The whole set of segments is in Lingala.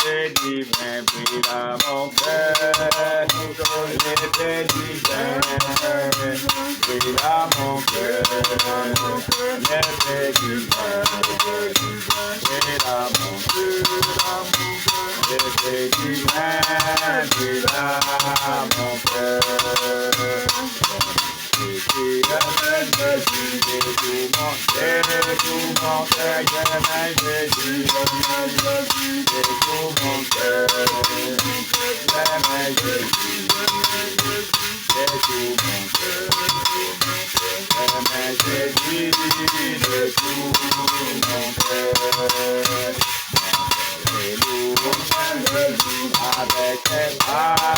l'épée divine brille à mon cœur. L'épée divine brille à mon cœur. L'épée divine brille à mon cœur. L'épée divine brille à mon cœur.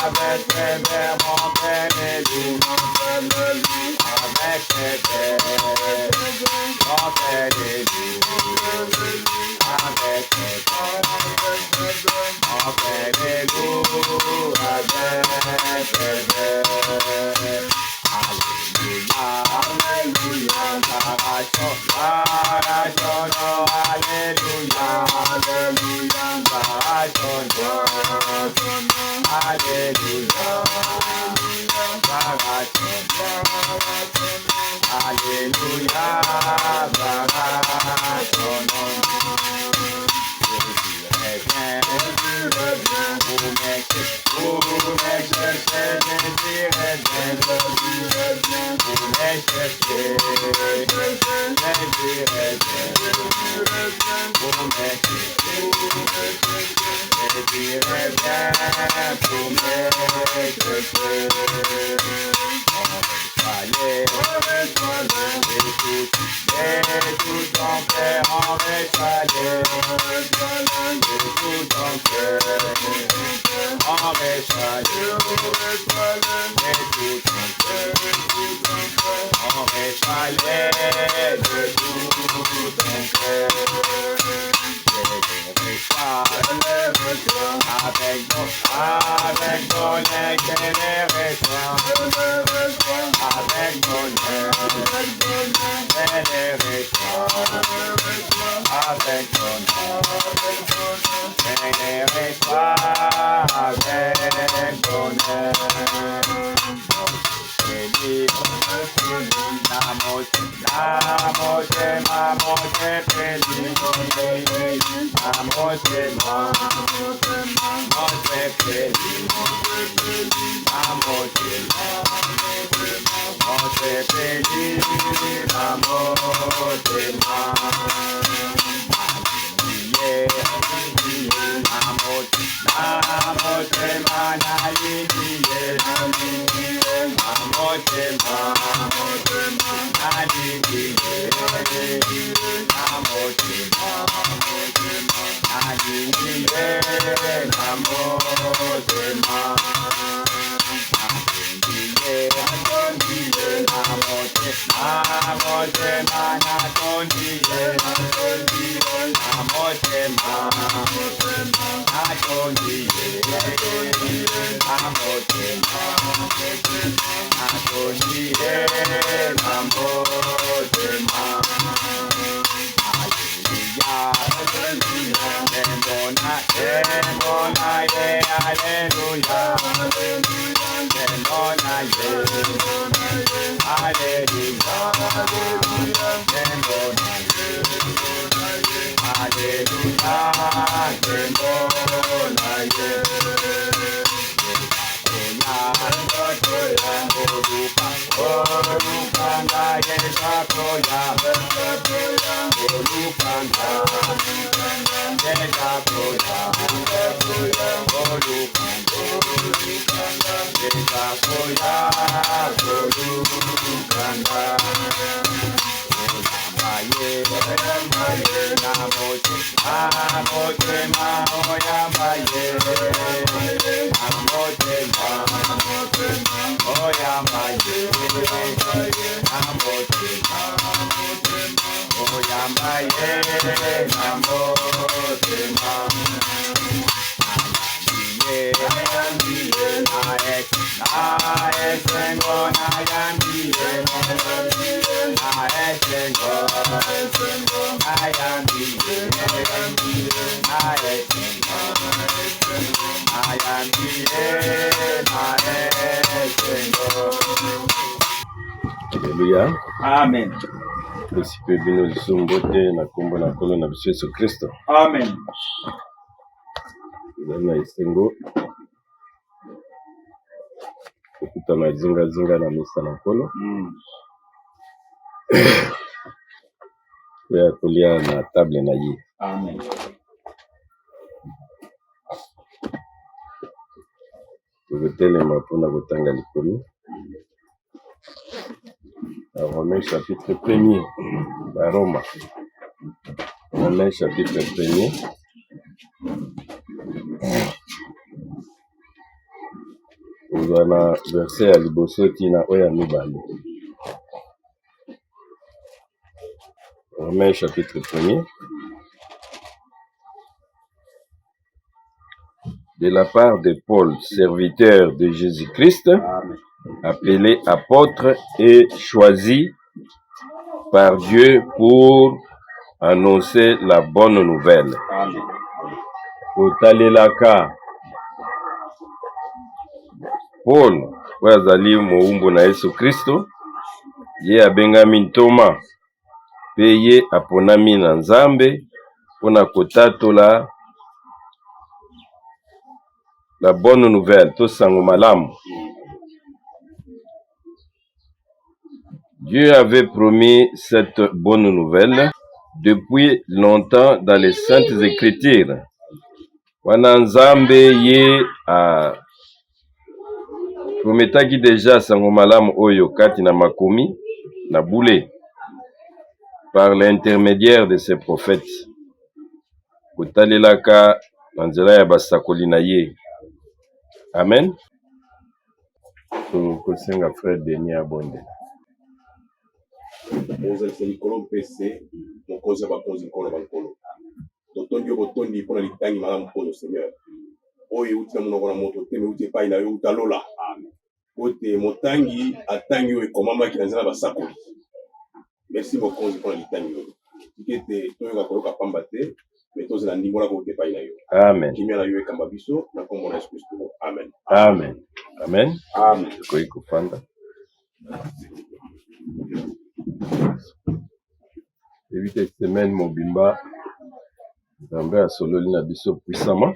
Avec tes vers montaient les loups, avec tes vers montaient les loups, avec tes vers montaient les loups, avec tes vers. Alléluia, alléluia, alléluia, Alléluia. Amen. Esipe bino lisumu te na kombo na Nkolo na biso Yesu Kristo. Amen. Ezali na esengo okutana zinga na misa na Nkolo oya kolia na table na ye. Amen. Tokotelema mpona kotanga likomi na Romains chapitre 1er na Roma. Romains chapitre 1er ozwa na verset ya liboso tina oyo ya mibale. Romains chapitre 1er. De la part de Paul, serviteur de Jésus-Christ, appelé apôtre et choisi par Dieu pour annoncer la bonne nouvelle. Otalelaka Paul, wazali moumbo na Yesu Kristo, ye abengami ntoma, pe ye aponami na Nzambe, pona kotatola la bonne nouvelle, to sango malamu. Dieu avait promis cette bonne nouvelle depuis longtemps dans les Saintes Écritures. Wana Nzambe ye prometaki déjà sango malamu oyo kati na makomi na boule par l'intermédiaire de ses prophètes. Kotalelaka na nzela ya basakoli na ye. Amen. Kosenga frère Denis Abonde. Bonza likolo pese mokonzi bakonzi nkolo bankolo. Totondi botondi pona litangi malamu mpono Seigneur. Oyo uti na monoko na moto te me uti pai na yo utalola. Amen. Ote motangi atangi oyo ekomamaki na nzela basakoli. Merci mokonzi pona litangi oyo. Tikete toyoka koloka pamba te me tozela ndimbola ko te pai na yo. Amen. Kimia na yo ekamba biso na kombo na Yesu Kristo. Amen. Amen. Amen. Amen. Koyi kufanda. Évite semaine mobimba Nzambe asololi na biso puissamment.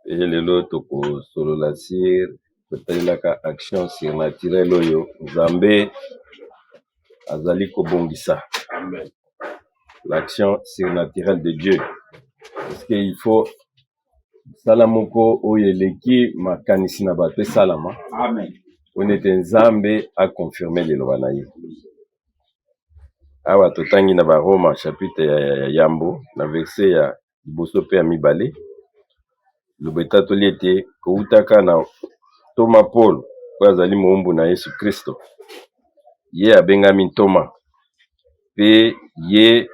Et lelo toko solola sir kotalelaka action surnaturelle oyo Nzambe azali kobongisa. Amen. L'action surnaturelle de Dieu. Parce qu'il faut salamoko oyo eleki makanisi na bato salama. Amen. On est Nzambe a confirmé le loba na ye. Awa totangi na ba Roma chapitre ya yambo na verset ya liboso pe ya mibale. Lobeta toliete koutaka na Toma Paul kwa azali moumbu na Yesu Kristo. Ye abengami Toma. Pe ye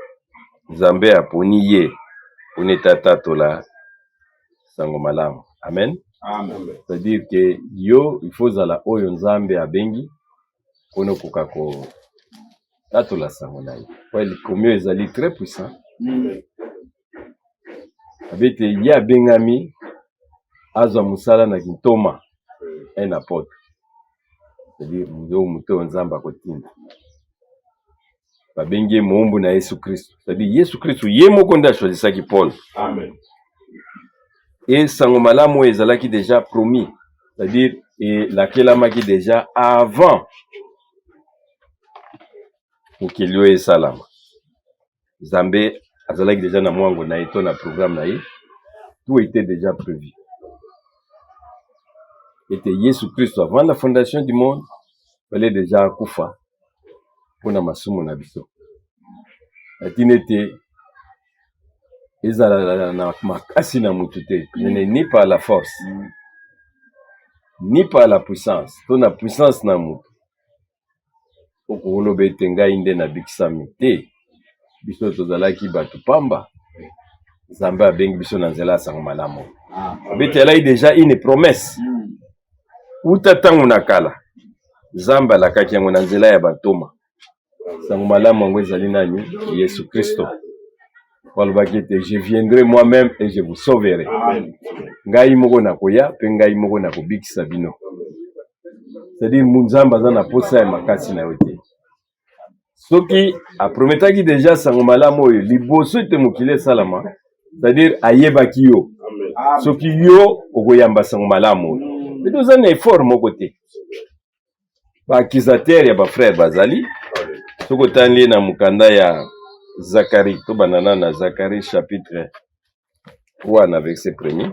Nzambe aponi ye. Oneta tatola sango malamu. Amen. Amen. C'est-à-dire que yo il faut zala oyo Nzambe abengi kono kokako tatola sango na ye. Well, comme ezali très puissant. Abete ye abengami azwa musala na Toma un apôtre. C'est-à-dire muto Nzambe akotinda. Babengi moumbu na Yesu Kristo. C'est-à-dire Yesu Kristo ye moko nda choisissaki Paul. Amen. Et sango malamu ezalaki déjà promis. C'est-à-dire et lakelamaki déjà avant pour qu'il y ait salama. Nzambe azalaki déjà na mwango na eto na programme na ye. Tout était déjà prévu. Était Yesu Kristo avant la fondation du monde, fallait déjà akufa pour na masumu na biso. Atinete ezala na makasi na mutu te, ni par la force, ni par la puissance. Ton la puissance na mutu. Okolo betenga inde na bikisami te. Biso tozalaki batu pamba. Nzambe abengi biso na nzela sango malamu. Betela déjà une promesse. Uta tangu nakala. Nzambe alakaki yango na nzela ya batoma. Sango malamu ngo ezali nani? Yesu Kristo. Je viendrai moi-même et je vous sauverai. Ngai moko na koya, pe ngai moko na kobikisa bino. C'est-à-dire munzamba za na posa ya makasi na yote. Soki aprometaki déjà sango malamu oyo liboso te mokile salama, c'est-à-dire ayebaki yo. Soki yo okoyamba sango malamu oyo. Mais nous avons un effort moko te. Ba accusateur ya ba frère bazali. Soko tanli na mukanda ya Zacharie, to banana na Zacharie chapitre 1 na verset 1er.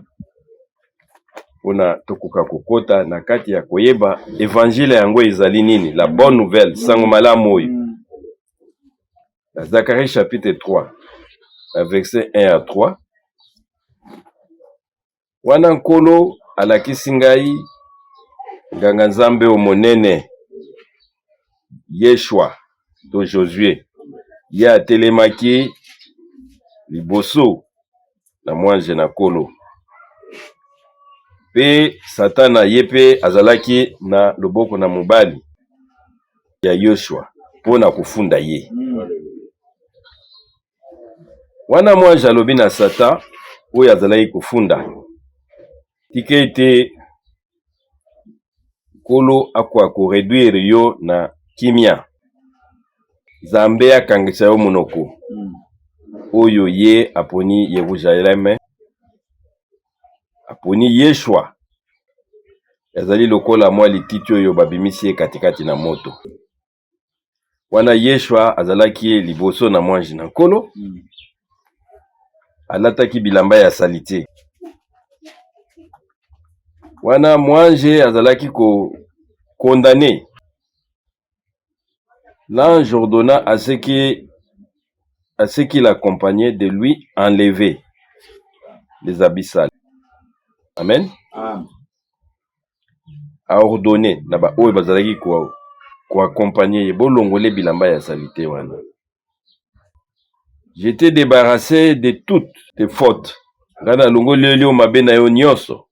Ona tokoka kokota na kati ya koyeba évangile yango ezali nini, la bonne nouvelle sango malamu oyo. Na Zacharie chapitre 3 na verset 1 à 3. Wana nkolo alakisi ngai nganga nzambe o monene Yeshua to Josué ye atelemaki liboso na mwanze na kolo. Pe Satana ye pe azalaki na loboko na mobali ya Yoshua pona kufunda ye. Wana mwanze alobi na Satan oyo azalaki kufunda tike ete kolo akwa ko réduire yo na kimia. Zambe akangisa yo monoko. Oyo ye aponi Yerusalem. Aponi Yeshua. Yazali lokola mwa lititi oyo babimisi ye katikati na moto. Wana Yeshua azalaki liboso na mwanji na nkolo. Alataki bilamba ya salite. Wana mwanji azalaki condamné. L'ange ordonna à ceux qui l'accompagnaient de lui enlever les habits sales. Amen. A ordonné naba oyo bazalaki ko accompagner bolongole bilamba ya salite wana. J'étais débarrassé de toutes tes fautes. Ngana longole lio mabe na yo nyonso.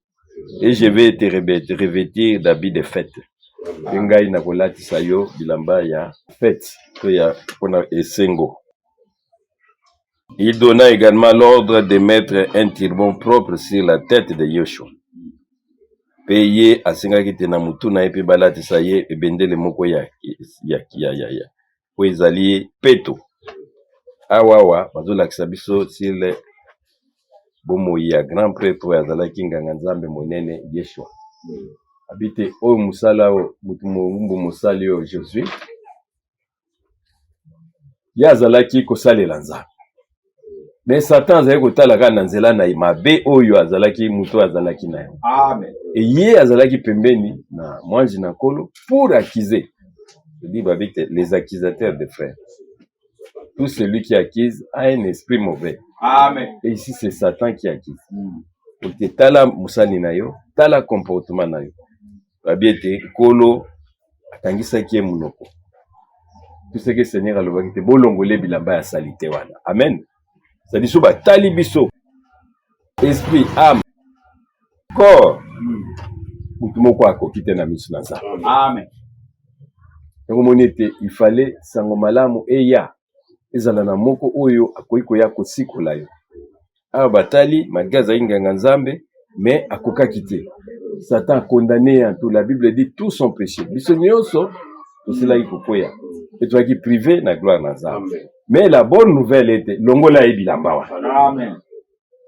Et je vais te revêtir d'habits de fête. Ngai na kolatisa yo bilamba ya fête to ya pona esengo. Il donna également l'ordre de mettre un turban propre sur la tête de Yoshua. Payé asengaki te na mutu na epe balatisa ye ebendele moko ya po ezali peto. Awawa bazolakisa biso sur le bomoi ya grand prêtre oyo azalaki nganga nzambe monene Yeshua. Habite oyo musala o mutu mumbu musali o Josué. Ya azalaki kosalela nzambe. Mais Satan azalaki kotalaka na nzela na mabe oyo azalaki mutu azalaki na yo. Amen. Et ye azalaki pembeni na mwanji na nkolo pour accuser. Je dis babite les accusateurs de frères. Tout celui qui accuse a un esprit mauvais. Amen. Et ici c'est Satan qui accuse. Pour que tala musali na yo, tala comportement na yo. Babite kolo atangisa kie munoko. Tout ce que Seigneur alobaki te bolongole bilamba ya salite wana. Amen. Ça dit soba tali biso. Esprit, âme, corps. Mutu moko akokite na misu na za. Amen. Il fallait sango malamu eya. Ezala na moko oyo akoiko ya kosikola yo. Awa batali magaza inganga nzambe mais akokaki te. Satan a condamné en tout. La Bible dit tout son péché. Biso nyonso tosila ikokoya. Et toi qui privé na gloire na nzambe. Mais la bonne nouvelle était longola ebilamba wa. Amen.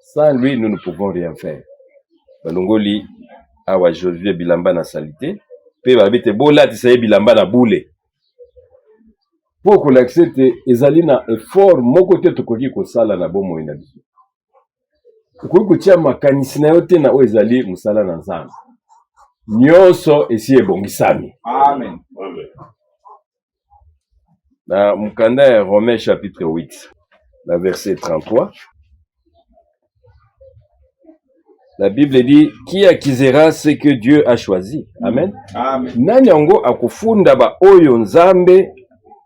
Sans lui nous ne pouvons rien faire. Balongoli awa Josué bilamba na salite pe babete bola tisaye bilamba na boule. Pour qu'on l'accepte ezali na effort moko te tokoki kosala na bomo ina biso. Tokoki kotia makanisi na yo te na o ezali musala na nzambe. Nyonso esi ebongisami. Amen. Amen. Dans Mukanda Romains chapitre 8, la verset 33, la Bible dit, qui accusera ce que Dieu a choisi? Amen. Amen. Nani yango akufunda ba oyo nzambe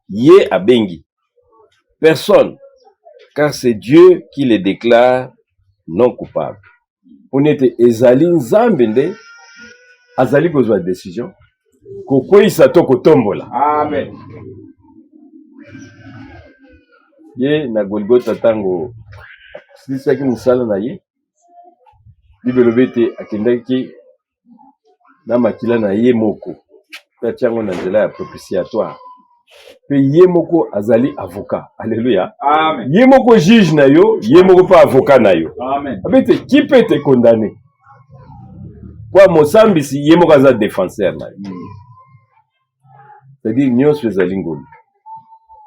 ye abengi? Personne, car c'est Dieu qui les déclare non coupables. Ponete ezali nzambe nde azali kozwa décision kokweyisa to kotombola. Amen. Ye na Golgotha tango asilisaki mosala na ye Bible elobi ete akendaki na makila na ye moko mpe atia yango na nzela ya propitiatoire mpe ye moko azali avocat. Alléluia. Amen. Ye moko juge na yo, ye moko pas avocat na yo. Amen. Abete qui peut te condamner? Kwa mosambisi ye moko aza défenseur na yo. C'est-à-dire nyonso ezali ngolu.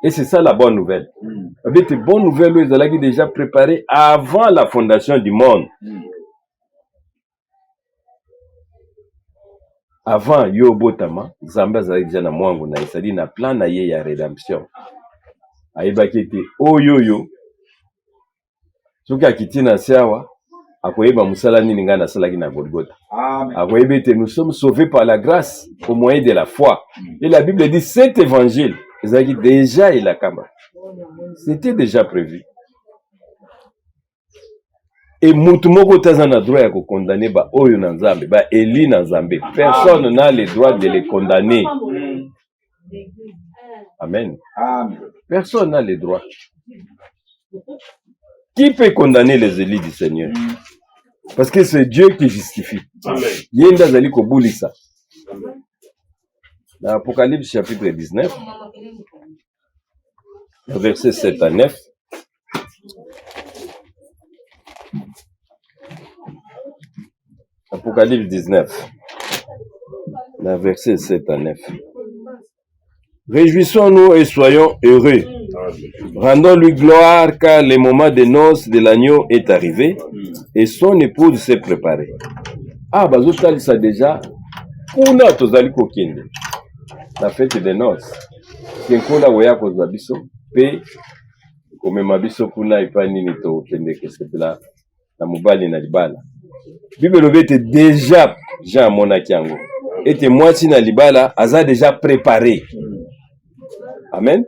Et c'est ça la bonne nouvelle. Abete bonne nouvelle ezalaki déjà préparée avant la fondation du monde. Avant yo botama, Nzambe azalaki déjà na mwangu na ye, c'est-à-dire na plan na ye ya rédemption. Ayebaki ete oyoyo soki akiti na se awa akoyeba mosala nini ngai nasalaki na Golgotha. Akoyeba ete nous sommes sauvés par la grâce au moyen de la foi. Et la Bible dit cet évangile ezalaki déjà elakama. C'était déjà prévu. Et mutu moko taza na droit ya ko condamner ba oyo na Nzambe, ba eli na Nzambe. Personne n'a le droit de les condamner. Amen. Amen. Personne n'a le droit. Qui peut condamner les élus du Seigneur? Parce que c'est Dieu qui justifie. Yenda zali ko bulisa. Dans Apocalypse chapitre 19, verset 7 à 9. Apocalypse 19, verset 7 à 9. Réjouissons-nous et soyons heureux. Rendons-lui gloire car le moment des noces de l'agneau est arrivé et son épouse s'est préparée. Ah, bazotali ça déjà. Kuna tozali kokende. La fête des noces. Kenkola weya kozwa biso pe komema biso kuna epa nini to kende kesepela na mobali na libala. Bible lobi ete déjà Jean amonaki yango. Ete mwasi na libala aza déjà préparé. Amen.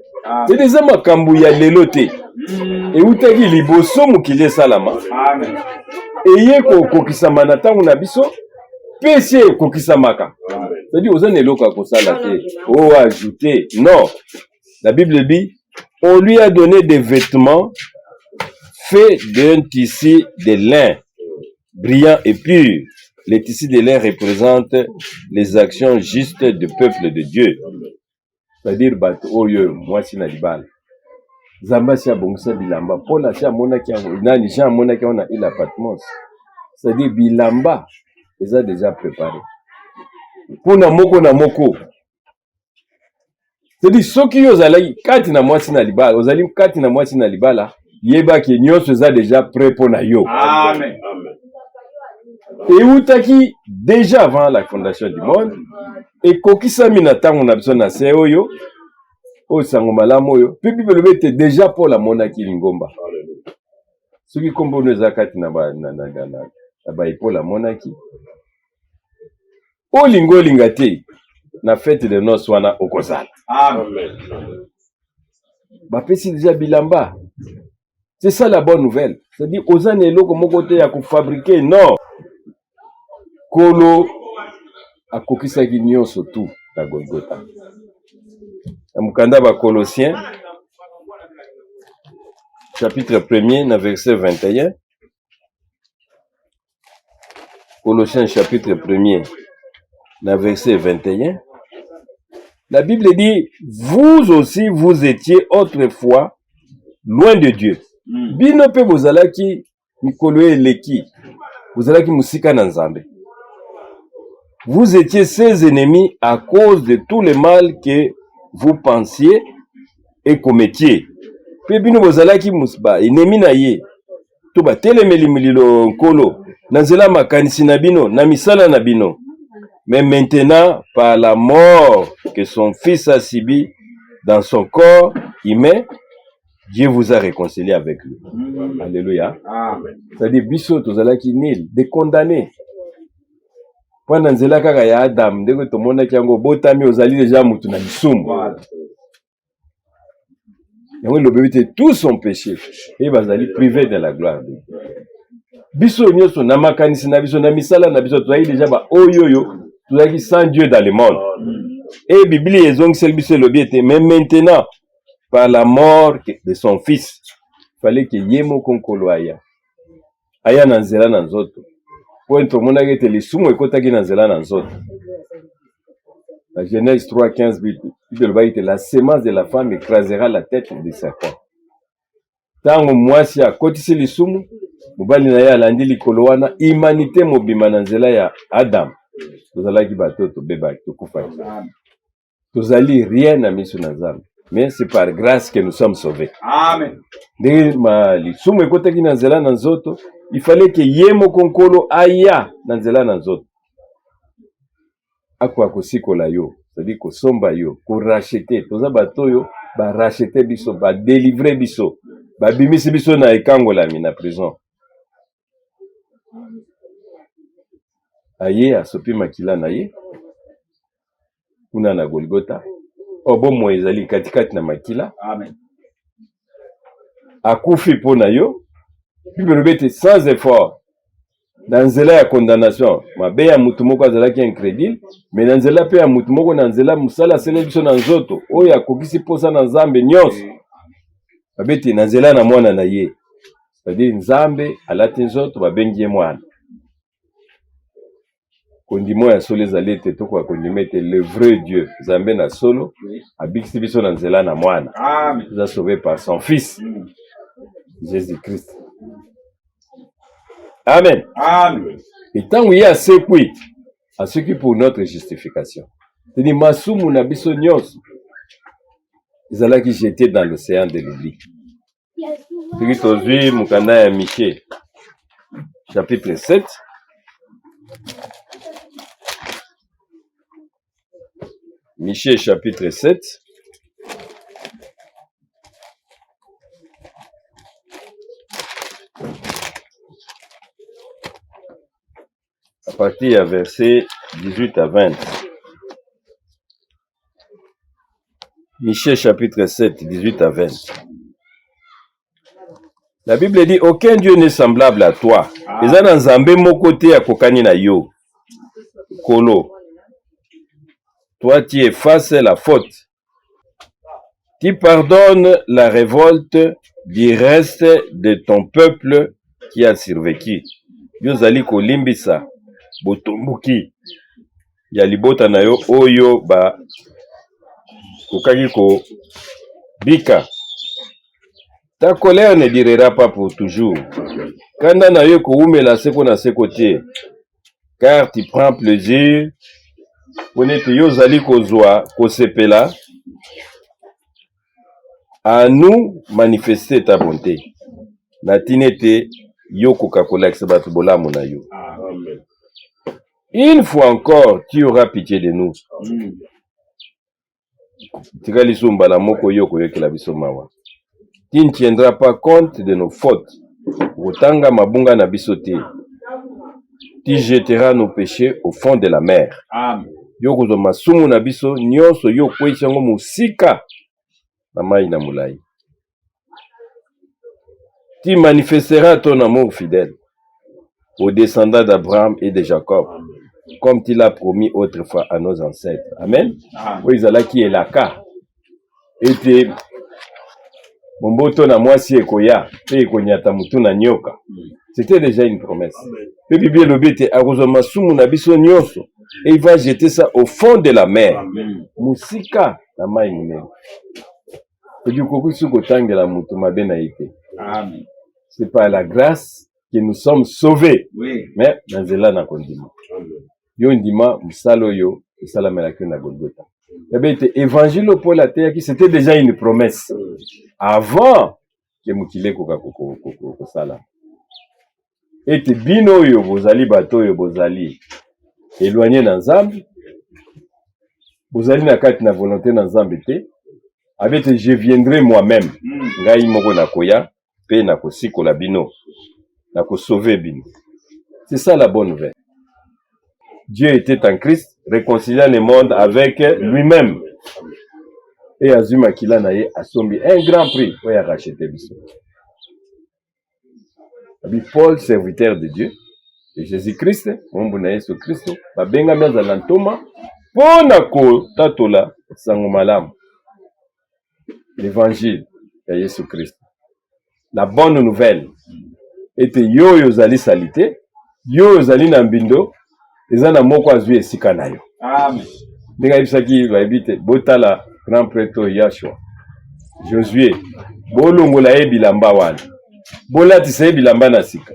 C'est déjà makambo ya lelo te. E utaki liboso mokili esalama. Amen. Eye kokokisama na ntango na biso pe si ekokisamaka. C'est-à-dire aux eloko ya kosala te. Oh, ajouter. Non. La Bible dit on lui a donné des vêtements faits d'un tissu de lin brillant et pur. Les tissus de lin représentent les actions justes du peuple de Dieu. C'est-à-dire, oyo, moi, si na libala. Zamba si abongisa bilamba. Paul si amonaki yango. Nani, Jean amonaki yango na île Patmos. C'est-à-dire, bilamba, ils ont déjà préparé. Pour na moko. C'est-à-dire, ceux qui ont allé, kati na mwasi na libala, ozali kati na mwasi na libala, yeba ki nyonso eza déjà prêt pour na yo. Amen. Et utaki déjà avant la fondation du monde, et kokisami na tango na biso na se oyo, o sango malamu oyo, puis Bible était déjà pour la monaki lingomba. Ce qui kombo eza kati na ba epola monaki. O lingo lingate na fête de noces wana okozala. Amen. Bapesi déjà bilamba. C'est ça la bonne nouvelle. C'est-à-dire aux années eloko moko te ya ko fabriquer non. Kolo akokisaki nyonso tout na Golgotha. Mukanda ba Colossiens chapitre 1er na verset 21. Colossiens chapitre 1er na verset 21. La Bible dit vous aussi vous étiez autrefois loin de Dieu. Bino pe bozalaki mikolo eleki. Bozalaki musika na Nzambe. Vous étiez ses ennemis à cause de tout le mal que vous pensiez et commettiez. Pe bino bozalaki musba enemi na ye. To ba telemeli mililo nkolo. Na nzela makanisi na bino, na misala na bino. Mais maintenant, par la mort que son fils a subi dans son corps humain, Dieu vous a réconcilié avec lui. Alléluia. Amen. C'est-à-dire, biso tozalaki nil, des condamnés. Pendant nzela kaka ya Adam, ndeko tomona kiango botami ozali déjà mutu na lisumu. Yango lobebite tout son péché et bazali privé de la gloire de Dieu. Biso nyonso na makanisi na biso na misala na biso tozali déjà ba oyoyo tozali sans Dieu dans le monde. Et Bible ezongiseli biso lobi ete mais maintenant par la mort de son fils, il fallait que yemo konkolo aya aya na nzela na nzoto po tomona ete lisumu ekotaki na nzela na nzoto. La Genèse 3:15 Bible va dire la sémence de la femme écrasera la tête du serpent. Tango mwasi akotisi lisumu mobali na ye alandi likolo wana humanité mobima na nzela ya Adam tozalaki bato tobebaki tokufaki tozali rien na miso na Nzambe, mais c'est par grâce que nous sommes sauvés. Amen. Ndenge lisumu ekotaki na nzela na nzoto, il fallait que ye moko nkolo aya na nzela na nzoto akwa kosikola yo, c'est-à-dire kosomba yo, korachete. Toza bato oyo barachete biso, badélivre biso, babimisi biso na ekangolami na prison. Aye asopi makila na ye kuna na Golgotha, obomo ezali katikati na makila. Amen. Akufi mpo na yo, Bible bete sans effort na nzela ya condamnation. Mabe ya mutu moko azalaki incrédule, mais na nzela pe ya mutu moko na nzela musala asele biso na nzoto oyo akokisi posa na Nzambe nyonso. Babeti na nzela na mwana na ye, c'est-à-dire Nzambe alati nzoto babengi ye mwana. Kondimo ya solo ezali ete toko akondima ete le vrai Dieu Nzambe na solo abikisi biso na nzela na mwana. Amen. Nous a sauvés par son fils Jésus-Christ. Amen. Amen. Et tant qu'il y a sekwi à ce qui pour notre justification. C'est-à-dire masumu na biso nyos ils allaient qui jeter dans l'océan de l'oubli. C'est aujourd'hui mukanda ya Michée chapitre 7. Michée chapitre 7. À partir du verset 18 à 20. Michée chapitre 7, 18 à 20. La Bible dit, aucun Dieu n'est semblable à toi. Et ça, dans Zambé, mon côté, à Kokani na yo. Kolo. Toi, tu effaces la faute. Tu pardonnes la révolte du reste de ton peuple qui a survécu. Yo zali kolimbisa. Botombuki. Ya libota na yo oyo ba kokaki ko bika. Ta colère ne durera pas pour toujours. Kanda na yo ko umela seko na seko tie. Car tu prends plaisir. Ponete yo zali kozwa kosepela. À nous manifester ta bonté. Natinete yo kokakola kisabatu bolamu na yo. Amen. Une fois encore, tu auras pitié de nous. Tikali sumbala moko yoko yokela biso mawa. Tu ne tiendras pas compte de nos fautes. Otanga mabunga na biso te. Tu jetteras nos péchés au fond de la mer. Amen. Yoko zo masumu na biso nyonso yo kwechango musika na mai na mulai. Tu manifesteras ton amour fidèle aux descendants d'Abraham et de Jacob, comme tu l'as promis autrefois à nos ancêtres. Amen. Oui, zala qui est la cas. Et puis, Momboto na mwasi ekoya, pe ekonyata mutu na nyoka. C'était déjà une promesse. Pe Bible lobete akozo masumu na biso nyonso, et il va jeter ça au fond de la mer. Musika na mai munene. Et du coup, si kotangela mutu mabe na ite. Amen. C'est par la grâce que nous sommes sauvés. Oui. Mais dans zela na kondima. Yo ndima musalo yo, musala melaki na Golgotha. Eh bien, évangile pour la terre qui c'était déjà une promesse. Avant que mukile koka sala. Et bino yo bozali bato yo bozali éloigné na Nzambe. Bozali na kati na volonté na Nzambe te. Avec je viendrai moi-même. Ngai moko na koya pe na kosikola bino. Na ko sauver bino. C'est ça la bonne nouvelle. Dieu était en Christ, réconciliant le monde avec lui-même. Et Azuma Kila Naye a sombi un grand prix pour y racheter Bissot. Paul, serviteur de Dieu, de Jésus-Christ, mon bon Jésus Christ, va benga meza lantoma, ponako tatola sangomalam. L'évangile de Jésus-Christ. La bonne nouvelle. ete yo yozali salite, yo yozali na mbindo, eza na moko azwi esika na yo. Amen. Ndenge bisaki bayebite botala grand prêtre Yashua Josué bolongola ye bilamba wana bolatisa ye bilamba na sika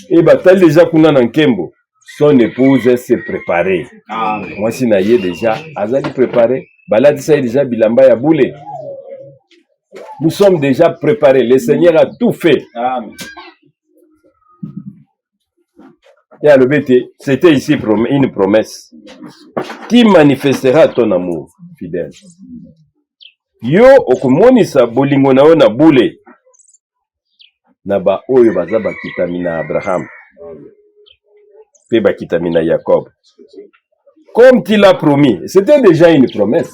e batali deja kuna na nkembo son épouse s'est préparée. Mwasi na ye deja azali préparé balatisa ye deja bilamba ya boule. Nous sommes déjà préparés, le Seigneur a tout fait. Amen. Et à l'obété, c'était ici une promesse qui manifestera ton amour fidèle. Yo okumonisa bolingo na yo na boule na ba oyo baza bakitami na Abraham pe bakitami na Jacob. Comme tu l'as promis, c'était déjà une promesse.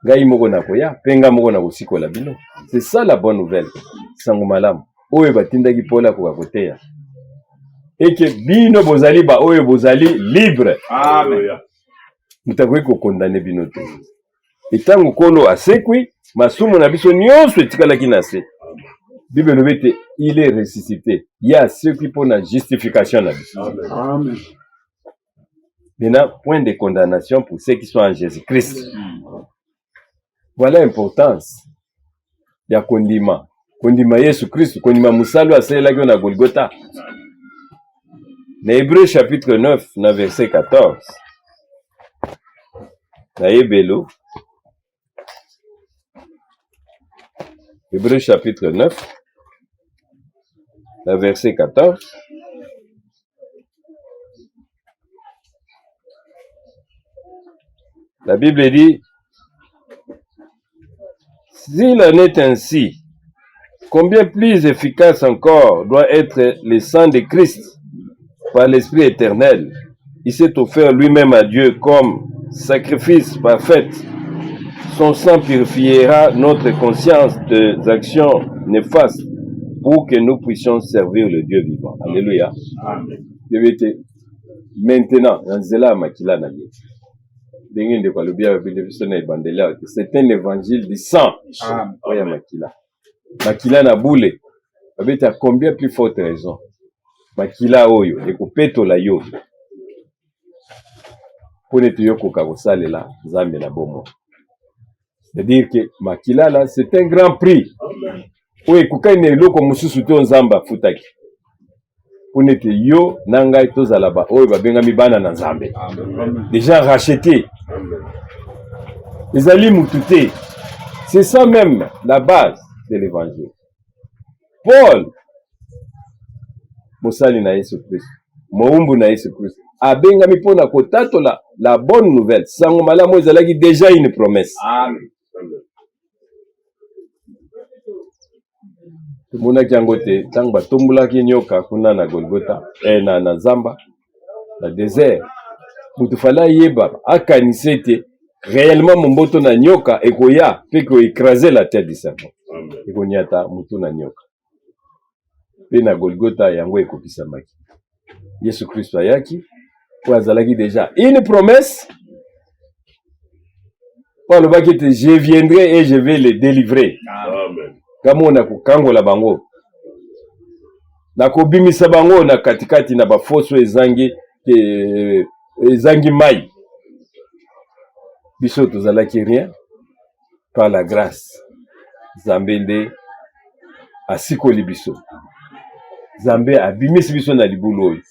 Gai moko na koya, penga moko na kosikola bino. C'est ça la bonne nouvelle. Sango malamu. Oyo batindaki pola ko koteya. Et que bino bozali ba oyo bozali libre. Amen. Mutakoki ko condamner bino te. Etango kolo asekwi, masumu na biso nyonso etikalaki na se. Bible lobete, il est ressuscité. Il y a ceux qui pour la justification na biso. Amen. Maintenant, point de condamnation pour ceux qui sont en Jésus-Christ. Voilà l'importance. Il y a kondima. Kondima Yesu Christ, kondima musalo aselaki na Golgotha. Na Hébreux chapitre 9, na verset 14. Na Hebelo. Hébreux chapitre 9, na verset 14. La Bible dit, s'il en est ainsi, combien plus efficace encore doit être le sang de Christ par l'Esprit éternel. Il s'est offert lui-même à Dieu comme sacrifice parfait. Son sang purifiera notre conscience des actions néfastes pour que nous puissions servir le Dieu vivant. Alléluia. Amen. Maintenant, c'est un évangile du sang. Amen. Makila na boule. Abete a combien plus forte raison. Makila oyo ekopetola yo. Pone te yo koka kosalela nzambe na bomo. C'est-à-dire que makila là c'est un grand prix. Oyo kokane eloko mususu to nzamba futaki. Pone te yo nanga tozala ba oyo babengami bana na nzambe. Déjà racheté. Les ali mutute. C'est ça même la base de l'évangile. Paul, Mosali na Yesu Christ, Moumbu na Yesu Christ, abengami pona kotatola la bonne nouvelle. Sango malamu ezalaki déjà une promesse. Amen. Tumuna kiangote, tango batombolaki nyoka kuna na Golgotha, na Zamba, na désert. Mutufala yeba, akanisete, réellement momboto na nyoka ekoya, pe ko écraser la tête du serpent. Ekonyata mutu na nyoka. Pe na Golgotha yango ekopisamaki. Yesu Christ ayaki, po azalaki déjà une promesse. Po alobaki te je viendrai et je vais les délivrer. Amen. Kamo na kokangola bango. Na kobimisa bango na katikati na bafoso ezangi mai. Biso tozalaki rien par la grâce. Zambende asikoli biso. Zambé abimisi biso na libulu oyo.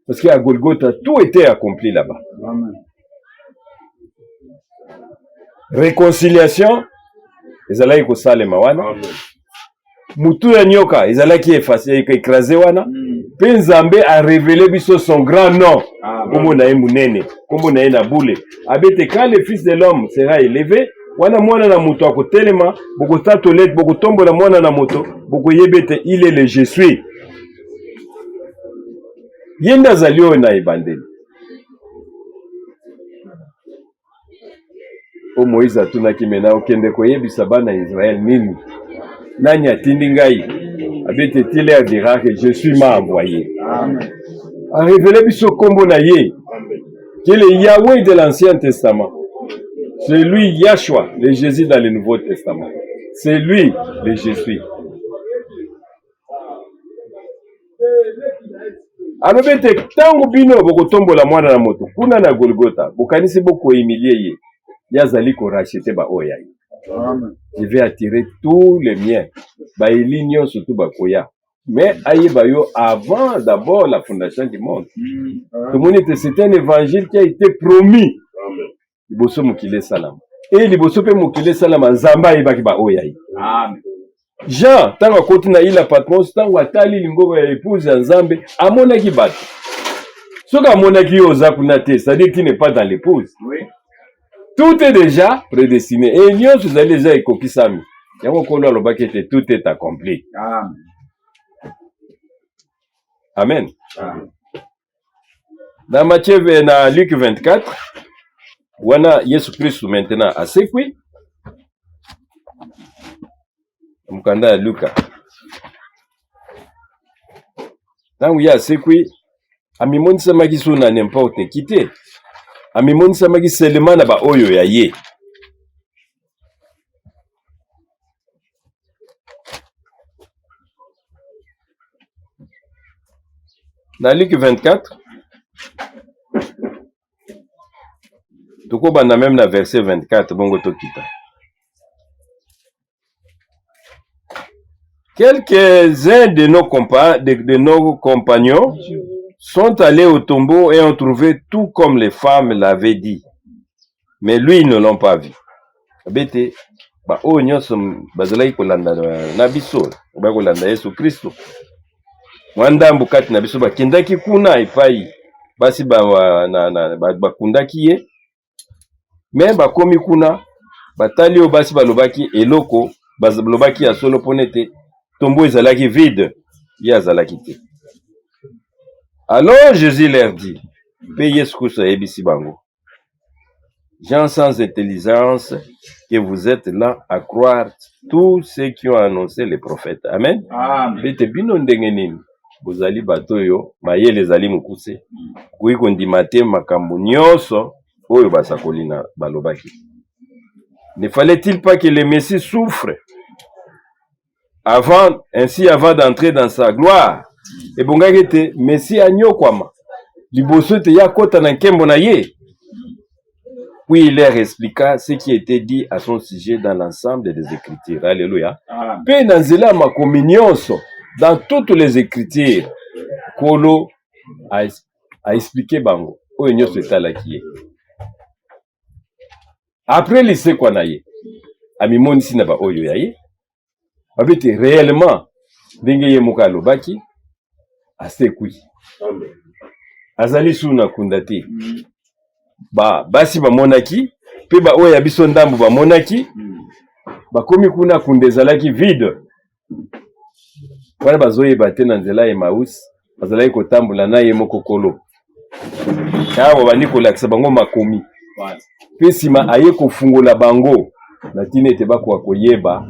Parce qu'à Golgotha, tout était accompli là-bas. Amen. Réconciliation, ezalaki kosalema wana. Amen. Mutu ya nyoka, ezalaki écrasé wana. Pe Nzambe a révélé biso son grand nom. Kombo na ye munene, kombo na ye na boule. Abete quand le fils de l'homme sera élevé, wana mwana na moto akotelema, boko tatolet, boko tombola mwana na moto, boko yebete il est le je suis. Yenda azali oyo na ebandeli. O Moïse atunaki mena okende koyebisa bana Israël nini. Nani atindi ngai? Abete tile adira que je suis m'a envoyé. Amen. A révélé biso kombo na ye. Qui est le Yahweh de l'Ancien Testament. C'est lui Yahshua, le Jésus dans le Nouveau Testament. C'est lui le Jésus. alobete tango bino bokotombola mwana na moto kuna na Golgotha bokanisi boko emilie ye yazali ko racheter ba oya. Je vais attirer tous les miens ba elinyo surtout ba koya mais ayeba yo avant d'abord la fondation du monde. Tout le monde était, c'est un évangile qui a été promis. Liboso mukile salam et liboso pe mukile salam nzamba yebaki ba oya. Amen. Jean, tant à côté na ila Patmos, tant à tali lingo ya épouse ya Nzambe, amonaki bato. Soka amonaki ozakunate, c'est-à-dire qu'il n'est pas dans l'épouse. Oui. Tout est déjà prédestiné. Et nous vous allez déjà ekokisami. Yango kono alobaki ete tout est accompli. Amen. Amen. Amen. Dans Matthieu na Luc 24, wana Yesu Christ maintenant asekwi. Mukanda ya Luka. Tangu ya sekwi, amimonisa magisu na n'importe kite. Amimonisa magisu seulement na ba oyo ya ye. Dans Luc 24, tuko bana même na verset 24, bongo tokita. Quelques-uns de nos compagnons sont allés au tombeau et ont trouvé tout comme les femmes l'avaient dit. Mais lui, ils ne l'ont pas vu. Bete, ba o nyonso bazalaki kolanda na biso, ba kolanda Yesu Kristo. Mwanda mbukati na biso bakendaki kuna epai basi bakundaki ye. Mais bakomi kuna batali o basi balobaki eloko balobaki ya solo ponete. Tombeau ezalaki vide, yazalaki te. Alors Jésus leur dit, payez ce que ça ebisi bango. Gens sans intelligence, que vous êtes là à croire tous ceux qui ont annoncé les prophètes. Amen. Amen. Bete bino ndenge nini. Bozali batoyo, mayele zali mukuse. Kui kondimate makambo nyonso, oyo basakoli na balobaki. Ne fallait-il pas que le Messie souffre avant d'entrer dans sa gloire? Et bon gagete Messie anyokwama liboso te yakota na nkembo na ye. Puis il leur expliqua ce qui était dit à son sujet dans l'ensemble des Écritures. Alléluia. Pe nanzela makomi nyonso dans toutes les Écritures kolo a expliqué bango oyo nyonso etalaki ye. Après lycée kwa na ye amimonisi na ba oyo ya ye babete réellement ndenge ye moka alobaki asekwi. Azali suna kundati. Basi bamonaki pe ba oyo ya biso ndambu bamonaki bakomi kuna kundezalaki vide. Wana bazoyeba te na nzela ya Emmaüs bazalaki kotambola na ye moko kolo. Awa bandi kolakisa bango makomi. Pe nsima aye kofungola bango na tina ete bakoka koyeba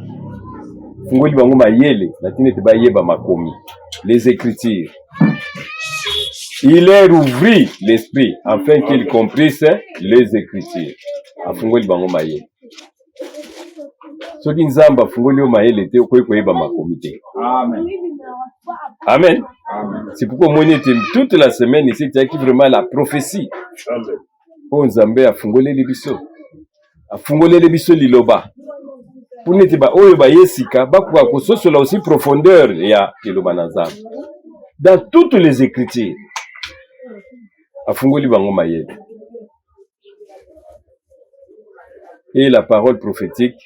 fungoli bango mayele na tina ete bayeba makomi, les Écritures. Il leur ouvrit l'esprit afin qu'ils comprissent les Écritures. Afungoli bango mayele. Soki nzamba afungoli yo mayele te okoki koyeba makomi te. Amen. Amen. Amen. C'est pourquoi on était toute la semaine ici, c'est vraiment la prophétie. Amen. Po nzambe afungoleli biso. Afungoleli biso liloba. Pour n'être pas oyo ba yesika bakuwa kososola aussi profondeur ya liloba na nzambe. Dans toutes les Écritures. Afungoli bango mayele. Et la parole prophétique,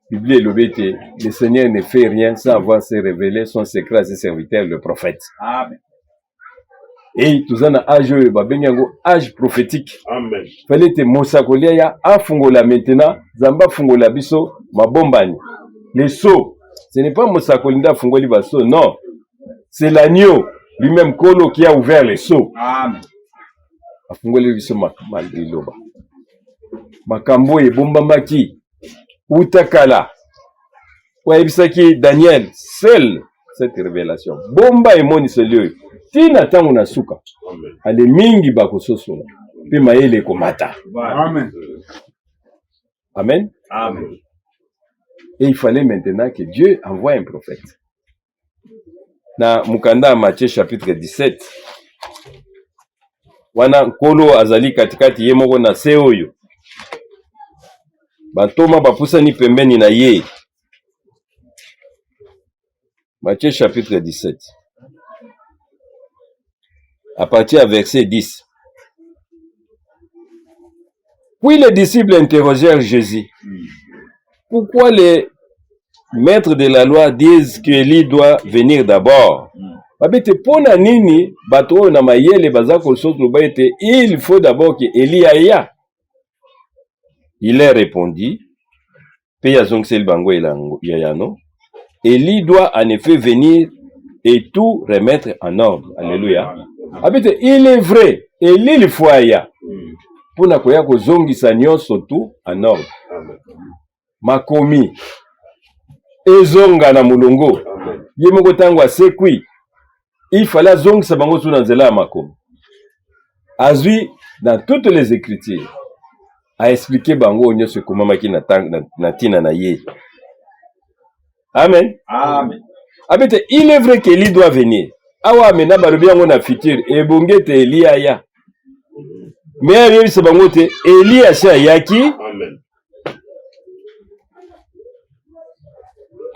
Bible elobete, le Seigneur ne fait rien sans avoir se révélé son secret à ses serviteurs, le prophète. Amen. Et tout ça na âge babenyango âge prophétique. Amen. Fallait te mosakolia ya afungola maintenant, zamba fungola biso mabombani. Les sceaux, ce n'est pas mosakolinda fungoli baso, non. C'est l'agneau lui-même Kolo qui a ouvert les sceaux. Amen. Afungoli biso maliloba. Makambo e bombamaki. Utakala. Waebisaki Daniel, seul cette révélation. Bomba e moni celui. Tina tangu na suka. Amen. Ale mingi bakososola. Pe mayele komata. Amen. Amen. Amen. Et il fallait maintenant que Dieu envoie un prophète. na mukanda Matthieu chapitre 17. Wana nkolo azali katikati ye moko na se oyo. Bantoma bapusani pembeni na ye. Matthieu chapitre 17. À partir du verset 10. Puis les disciples interrogèrent Jésus. Pourquoi les maîtres de la loi disent qu'Élie doit venir d'abord? Babete pona nini bato na mayele bazako soto baete il faut d'abord que Élie aille. Il leur répondit, Péa Zongsel Bango Yayano, Élie doit en effet venir et tout remettre en ordre. Alléluia. Babete il est vrai, Élie il faut aille. Pona koya ko zongisa nyonso tout en ordre. Makomi ezonga na mulongo ye moko tango asekwi il fallait zongisa bango sous nzela makomi azui dans toutes les écritures a expliqué bango nyonso komamaki na tina na ye. Amen. Amen. Abete il est vrai qu'Élie doit venir. Awa mena balobi yango na futur ebongete Élie aya. Mais ayebi se bango te Élie asha yaki. Amen.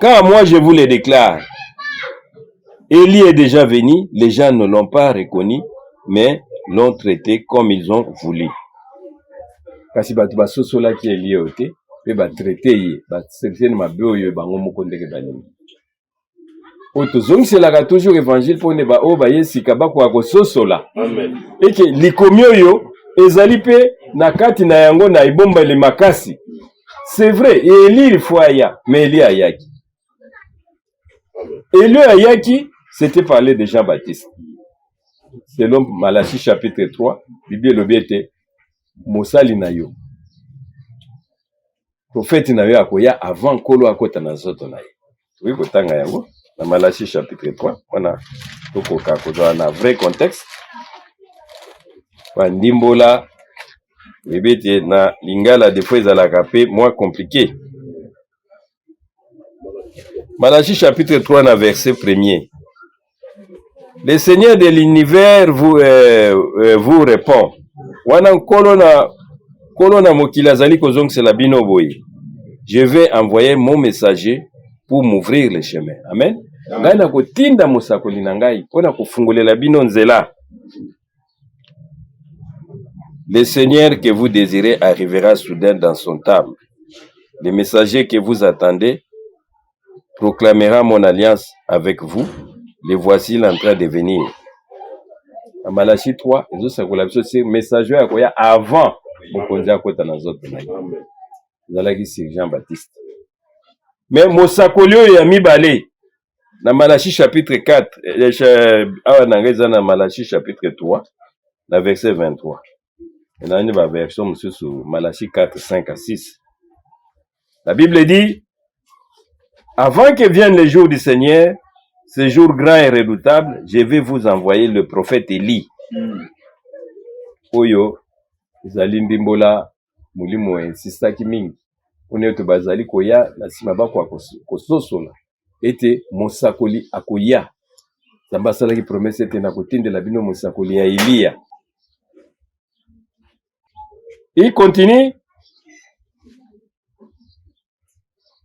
Car moi je vous le déclare, Élie est déjà venu, les gens ne l'ont pas reconnu, mais l'ont traité comme ils ont voulu. Kasi batu basosola ki Élie ote, pe ba traité ye, ba certaine mabeo yo bango moko ndeke banini. Oto zongiselaka toujours évangile pone ba o ba yesika bako akososola. Amen. Eke likomio yo ezali pe na kati na yango na ibomba le makasi. C'est vrai, Élie il faut aya, mais Élie ayaki. Élie ayaki, c'était parler de Jean-Baptiste. Selon Malachie chapitre 3, Bible lobiete Mosali na yo. Prophète na yo akoya avant kolo akota na zoto na ye. Oui, kotanga yango na Malachie chapitre 3, wana tokoka kozwa na vrai contexte. Bandimbola bebete na lingala des fois ezalaka pe moins compliqué. Malachie chapitre 3 na verset 1er. Le Seigneur de l'univers vous répond. Wana kolona mokili azali kozongisela bino boye. Je vais envoyer mon messager pour m'ouvrir le chemin. Amen. Ngai na kotinda mosakoli na ngai pona kofungolela bino nzela. Le Seigneur que vous désirez arrivera soudain dans son temple. Le messager que vous attendez proclamera mon alliance avec vous. Le voici en train de venir. En Malachie 3, c'est messager avant mokonzi akota na zoto na yo. Zalaki sur Jean-Baptiste. Mais mosakoli oyo ya mibale na Malachie chapitre 4, awa nangeza na Malachie chapitre 3, na verset 23. Et dans une version sur Malachie 4, 5 à 6. La Bible dit, avant que vienne le jour du Seigneur, ce jour grand et redoutable, je vais vous envoyer le prophète Élie. Oyo, zali ndimbola, mulimo insistaki mingi. Oneto bazali koya, na simaba kwa kososola. Ete mosakoli akoya. Zamba salaki promesse ete na kotinde la bino mosakoli ya Elia. Il continue.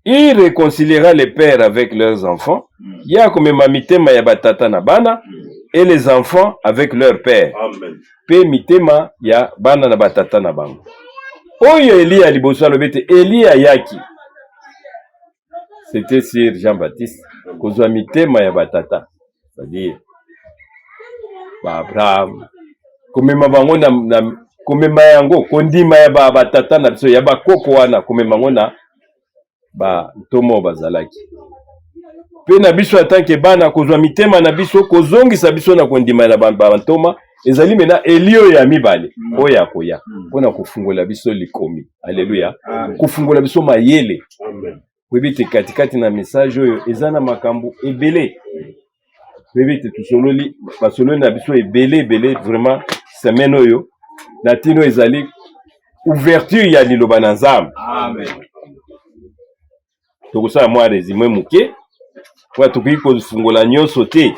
Il réconciliera les pères avec leurs enfants. Ya komema mitema ya batata na bana et les enfants avec leur père. Amen. Pe mitema ya bana na batata na bango. Oyo Elia liboso alobete Elia yaki. C'était sur Jean-Baptiste. Kozwa mitema ya batata. C'est-à-dire Abraham. Komema bango na komema yango kondima ya batata na biso ya bakoko wana komema ngo na ba ntomo bazalaki. Pe na biso atanke bana kozwa mitema na biso kozongisa biso na kondima na ba ntoma ezali mena Elio ya mibale oya koya pona kufungola biso likomi. Alléluia. Kufungola biso mayele. Amen. Webite katikati na message oyo ezana makambo ebele. Webite tusololi basololi na biso ebele vraiment semaine oyo na tino ezali ouverture ya liloba na Nzambe. Amen. Tokosa mwa résumé muke. Kwa tuki kofungola nyonso te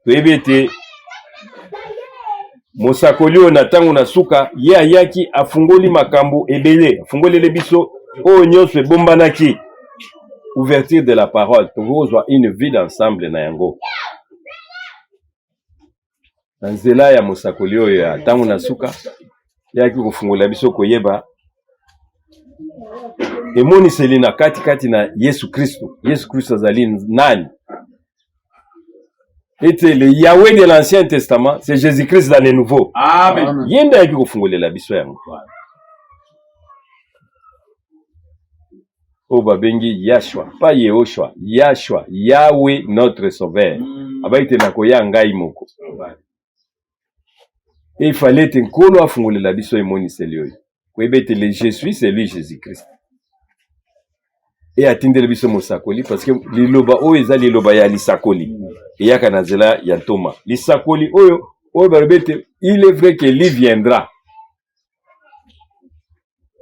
toyebete mosakoli oyo na ntango na suka ye ayaki afungoli makambo ebele, afungolele biso oyo nyonso ebombanaki. Ouverture de la parole, tokozwa une vie d'ensemble na yango. Na nzela ya mosakoli oyo ya ntango na suka yaki kofungola biso koyeba emoniseli na kati na Yesu Kristo. Yesu Kristo azali nani? Et le Yahweh de l'Ancien Testament, c'est Jésus-Christ dans le Nouveau. Amen. Yenda yaki kofungolela biso yango. O babengi Yahshua, pas Yehoshua, Yahshua, Yahweh notre sauveur. Abaite na koya ngai moko. Et il fallait que nkolo afungolela biso emoniseli oyo. Koyebete le je suis, c'est lui Jésus-Christ. Et atindele biso mosakoli parce que liloba oyo eza liloba ya lisakoli. Et yaka na nzela ya ntoma. Lisakoli oyo balobete, il est vrai que lui viendra.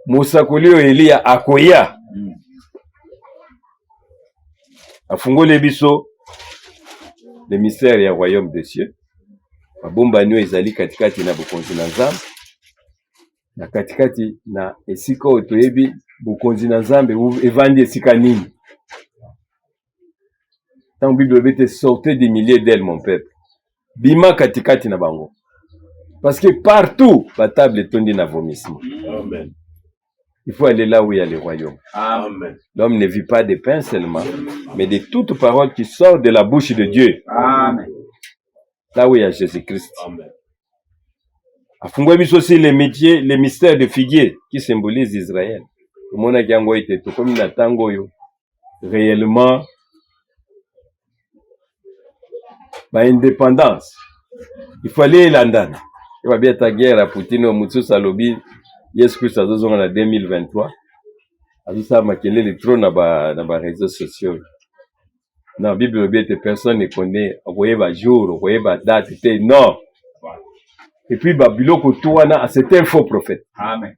Mosakoli oyo Elia akoya. Afungole biso le mystère ya royaume des cieux. Babombani oyo ezali katikati na bokonzi na Nzambe. Na katikati na esika oyo toyebi bokonzi na Nzambe evandi esika nini. Dans la Bible, il sortez des milliers d'ailes, mon peuple. Bima katikati na bango. Parce que partout, la table est tondue na vomissement. Amen. Il faut aller là où il y a le royaume. Amen. L'homme ne vit pas de pain seulement, mais de toute parole qui sort de la bouche de Dieu. Amen. Là où il y a Jésus-Christ. Amen. Afungwebis aussi les métiers, les mystères de figuier qui symbolisent Israël. Tout le monde a gagné été tout comme une tango yo. Réellement, indépendance. Il fallait l'andana. Il va bien ta guerre à Poutine au Moutsu Salobi. Yes, Christ a en 2023. A dit ça, maquillé le trône dans les réseaux sociaux. Dans la Bible, personne ne connaît. Vous voyez, jour, vous voyez, date, non. Et puis, Babylone, c'était un faux prophète. Amen.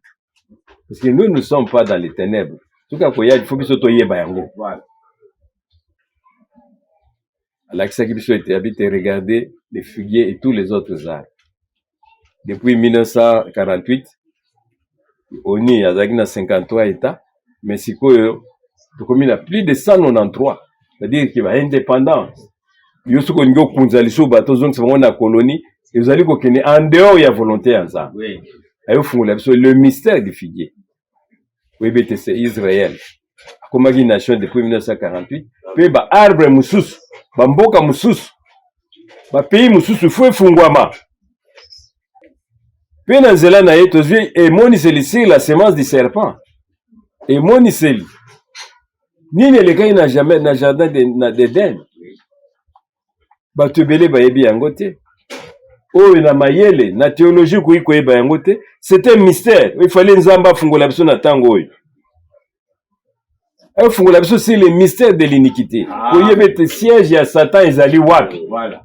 Parce que nous ne sommes pas dans les ténèbres. En tout cas, il faut que ce soit Bayango. Voilà. L'accès qui était habité, regarder les figuiers et tous les autres arbres. Depuis 1948, on y a 53 États, mais c'est que il y a plus de 193. C'est-à-dire qu'il y a indépendance. Il y a une colonie, et vous allez connaître en dehors il y a volonté ensemble. Oui. Le mystère du figuier. Oui, c'est Israël. Comme une nation depuis 1948. Puis, arbre moussous, mboka moussous, pays moussous, il faut fungwama. Puis, dans Zéla na yetozi, et moniseli sur la semence du serpent. Et moniseli. Ni ne le gars n'a jamais na jardin d'Éden. Batubele bayebi yangote. Oh, na mayele, na théologie kui koyeba yangote. C'était un mystère. Il fallait nzamba fungola biso na tango oyo. Il faut que c'est le mystère de l'iniquité. Pour y mettre siège, il y a Satan et Zali wapi. Voilà.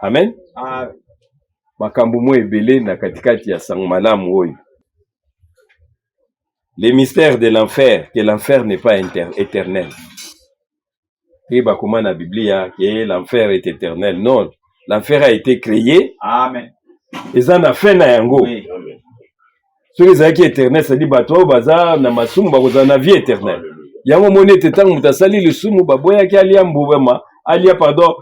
Amen. Amen. Makambo mo ebele na katikati ya sangmalamu oyo. Les mystères de l'enfer, que l'enfer n'est pas éternel. Et bah comment la Bible que l'enfer est éternel. Non, l'enfer a été créé. Amen. Et ça n'a fait na yango. Oui. Amen. Ce qui est éternel, ça dit bato baza na masumu baza na vie éternelle. Yango monete tang mutasali le sumu baboya ki alia mbubema alia pardon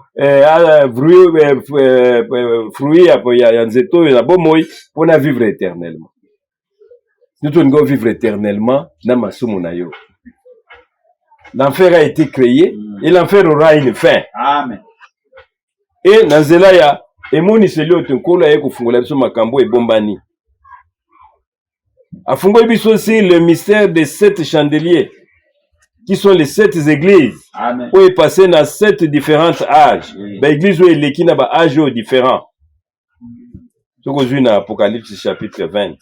fruit ya nzeto ya bomoy pour na vivre éternellement. Nous devons vivre éternellement na masumu na yo. L'enfer a été créé et l'enfer aura une fin. Amen. Et na nzela ya emoni seli otenkolo ya kofungola biso makambo ebombani. Afungoli biso aussi le mystère des 7 chandeliers qui sont les 7 églises. Amen. Où est passé dans 7 différents âges. Oui. Ba église où est qui na ba âge différents. Ce qu'on vu dans Apocalypse chapitre 20,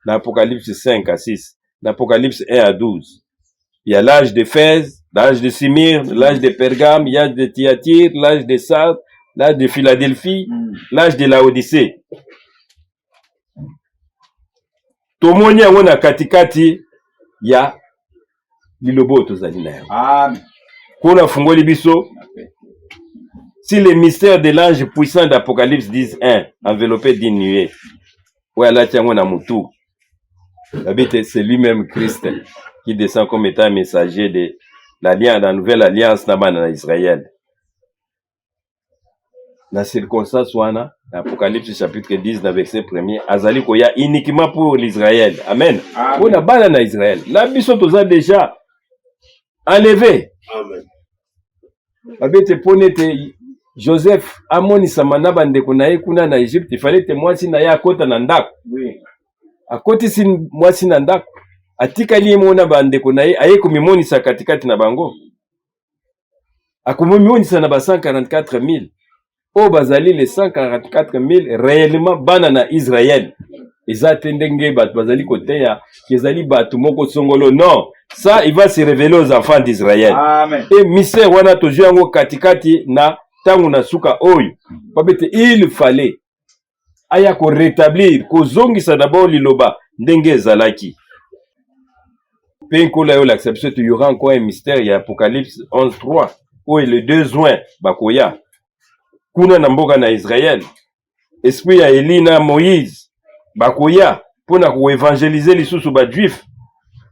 dans Apocalypse 5 à 6, dans Apocalypse 1 à 12. Il y a l'âge d'Éphèse, l'âge de Smyrne, l'âge de Pergame, l'âge de Thyatire, l'âge de Sardes, l'âge de Philadelphie, l'âge de Laodicée. Tomoni yango na katikati ya lilobo tozali na yango. Amen. Kuna fungoli biso Si les mystères de l'ange puissant d'Apocalypse disent 1, enveloppé d'une nuée, voilà, tiens, on a moutou. C'est lui-même Christ qui descend comme étant messager de l'alliance, la nouvelle alliance dans Israël. La circonstance wana, Apocalypse chapitre 10, verset 1er, Azali koya uniquement pour l'Israël. Amen. On a bala na Israël. La biso toza déjà enlevé. Amen. Abete ponete Joseph amoni samana bande kuna kuna na Egypte, il fallait te mwasi na ya akota na ndako. Oui. Akoti si mwasi na ndako. Atika liye mona bande kuna aye kumimonisa katikati na bango. Akumimonisa na ba 144,000. Oh bazali les 144,000 réellement banana Israël. Eza tendenge bat bazali koteya kezali batu moko songolo. Non, ça il va se révéler aux enfants d'Israël. Amen. Et mystère wana tozu yango katikati na tangu na suka oyo. Babete il fallait aya ko rétablir ko zongisa d'abord liloba ndenge zalaki. Penko la yo l'acception il y aura encore un mystère, il y a Apocalypse 11:3 où le 2 juin bakoya kuna na mboka na Israël. Esprit ya Eli na Moïse bakoya pona ko évangéliser lisusu ba juif.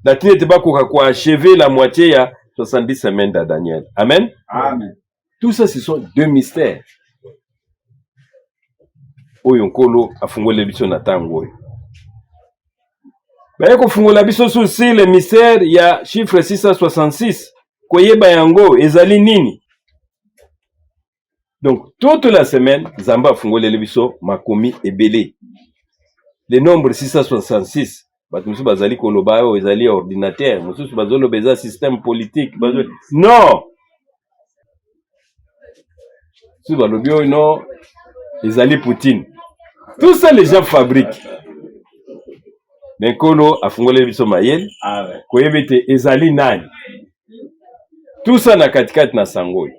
Na tete bakoka ko achever la moitié ya 70 semaines de Daniel. Amen. Amen. Tout ça ce sont deux mystères. Oyo nkolo afungole biso na tango oyo. Ba yako fungola biso aussi le mystère ya chiffre 666. Koyeba yango ezali nini? Donc, toute la semaine, Zamba fungole lebiso makomi ebele. Le nombre 666, batumusu bazali koloba o ezali ordinateur, mususu bazolo beza système politique, bazolo... Non! Si balobio non, ezali Poutine. Tout ça les gens fabriquent. Mais kolo afungole lebiso mayel, koyebete ezali nani. Tout ça na katikati na sangoy.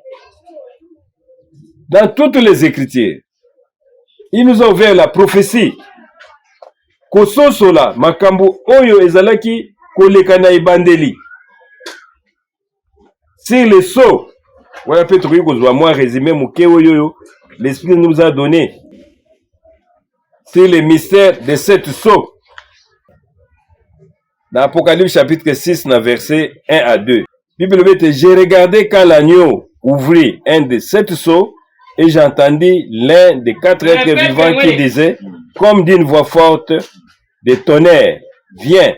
Dans toutes les Écritures, il nous a ouvert la prophétie. Kososola makambo oyo ezalaki koleka na ibandeli. Sur les sceaux, voilà peut-être que vous moi résumé muke oyo l'Esprit nous a donné. C'est le mystère de sept sceaux. Dans Apocalypse chapitre 6, verset 1 à 2. Bible dit, j'ai regardé quand l'agneau ouvrit un de sept sceaux, et j'entendis l'un des quatre êtres vivants qui disait, comme d'une voix forte de tonnerre, viens.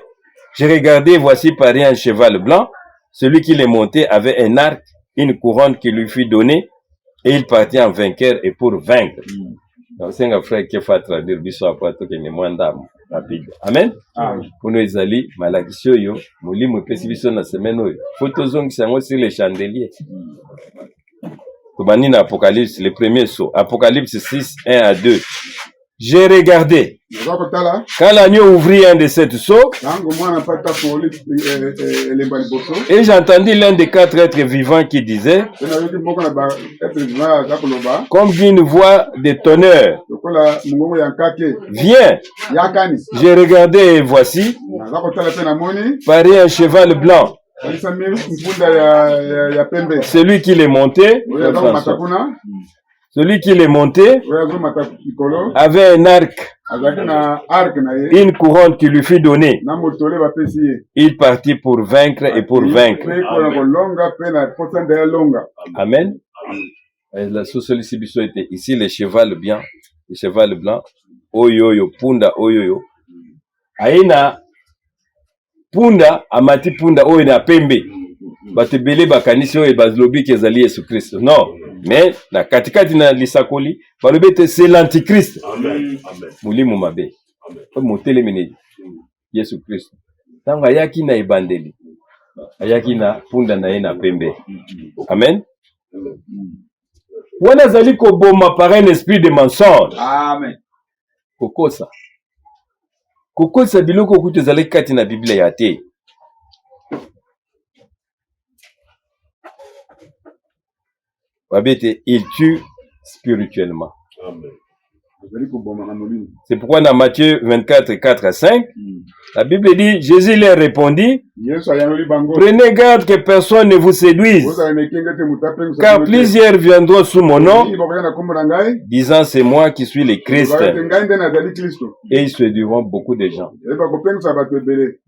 J'ai regardé, voici paraît un cheval blanc. Celui qui l'est monté avait un arc, une couronne qui lui fut donnée, et il partit en vainqueur et pour vaincre. Donc, c'est un frère qui fait traduire biso après tout qui est moins d'âme rapide. Amen. Pour nous ezali malakisio yo, mulimu pesi biso na semaine oyo. Photo zong sango sur les chandeliers. Tobani na Apocalypse, le premier saut. Apocalypse 6, 1 à 2. J'ai regardé. Quand l'agneau ouvrit un de sept seaux, et j'entendis l'un des quatre êtres vivants qui disait, comme d'une voix de tonnerre, viens. J'ai regardé et voici, paraît un cheval blanc. Celui qui l'est monté, celui qui l'est monté avait un arc, une couronne qui lui fut donnée. Il partit pour vaincre et pour vaincre. Amen. La sous-sollicitation était ici le cheval blanc, oyoyo, punda, oyoyo. Aina punda, amati punda, oyo na pembe. Batebele bakanisi oyo bazlobi kezali Yesu Christ. Non. Mais na katikati na lisakoli, balobete c'est l'antichrist. Amen. Mulimu mabe. Motele mene Yesu Christ. Tanga yaki na ibandeli. Ayaki na punda na ye na pembe. Amen. Wana zali ko boma par un esprit de mensonge. Amen. Kokosa. Kokosa biloko kutu zali kati na Biblia ya te. Babete, il tue spirituellement. Amen. C'est pourquoi dans Matthieu 24, 4 à 5, la Bible dit, Jésus leur répondit, prenez garde que personne ne vous séduise, car plusieurs viendront sous mon nom, disant c'est moi qui suis le Christ, et ils séduiront beaucoup de gens.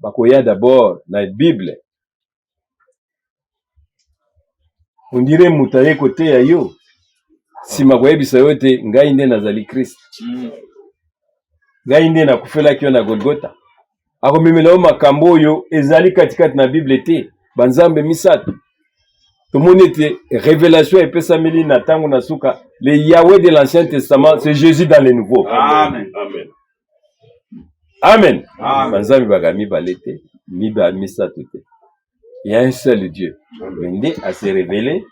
Bakoya d'abord dans la Bible. On dirait mutaye côté ya yo. Si makoyebisa yote ngai nde nazali Christ. Ngai nde nakufela kyo na Golgotha. Akomemela o makambo oyo ezali katikati na Bible te. Banzambe misato. Tomoni te révélation epesameli na tango na suka. Le Yahweh de l'Ancien Testament, c'est Jésus dans le Nouveau. Amen. Amen. Amen. Banzambe bagami balete, miba misato te. Il y a un seul Dieu. Mende a se révélé.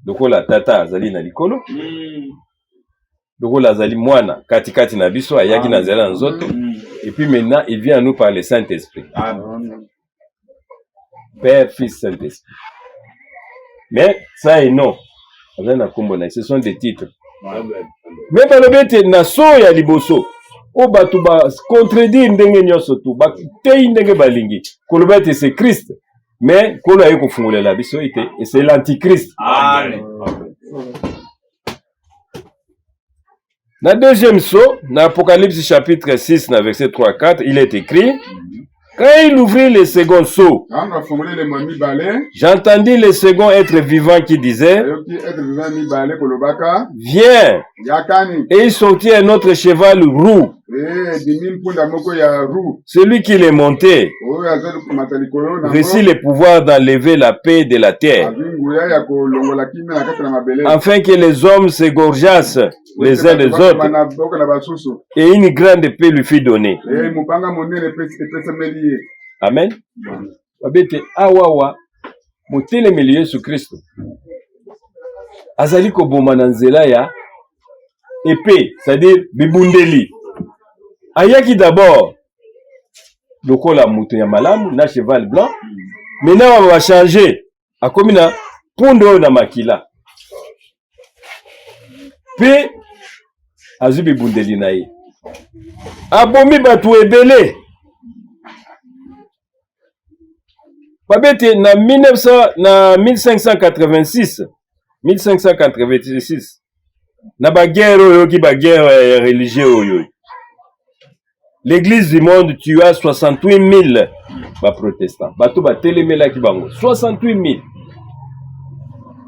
Lokola tata azali na likolo. Lokola azali mwana katikati na biso ayaki na zela nzoto. Et puis maintenant il vient à nous par le Saint-Esprit. Père, Fils, Saint-Esprit. Mais ça et non. Ce sont des titres. Amen. Mais balobete na so ya liboso. O batu ba contredire ndenge nyoso tu ba tei ndenge balingi kolobete c'est Christ mais kolo ayi kofungolela biso ite et c'est l'antichrist. Amen. Na deuxième saut, na Apocalypse chapitre 6 na verset 3 à 4, il est écrit, quand il ouvrit le second seau, j'entendis le second être vivant qui disait, viens. Et il sortit un autre cheval roux. Celui qui les montait réussit le pouvoir d'enlever la paix de la terre, afin que les hommes s'égorgeassent les uns les autres, et une grande paix lui fut donnée. Amen. Babete awawa motelemeli Yesu Kristo azali koboma na nzela ya épée, c'est-à-dire bibundeli. Ayaki d'abord lokola muto ya malamu na cheval blanc, maintenant on va changer akomi na pundo na makila pe azu bibundeli na ye abomi batu ebele. Babete na 1586 na baguerre oyo ki baguerre religieux oyo l'église du monde tua 68 000 protestants bato batelemela ki bango 68 000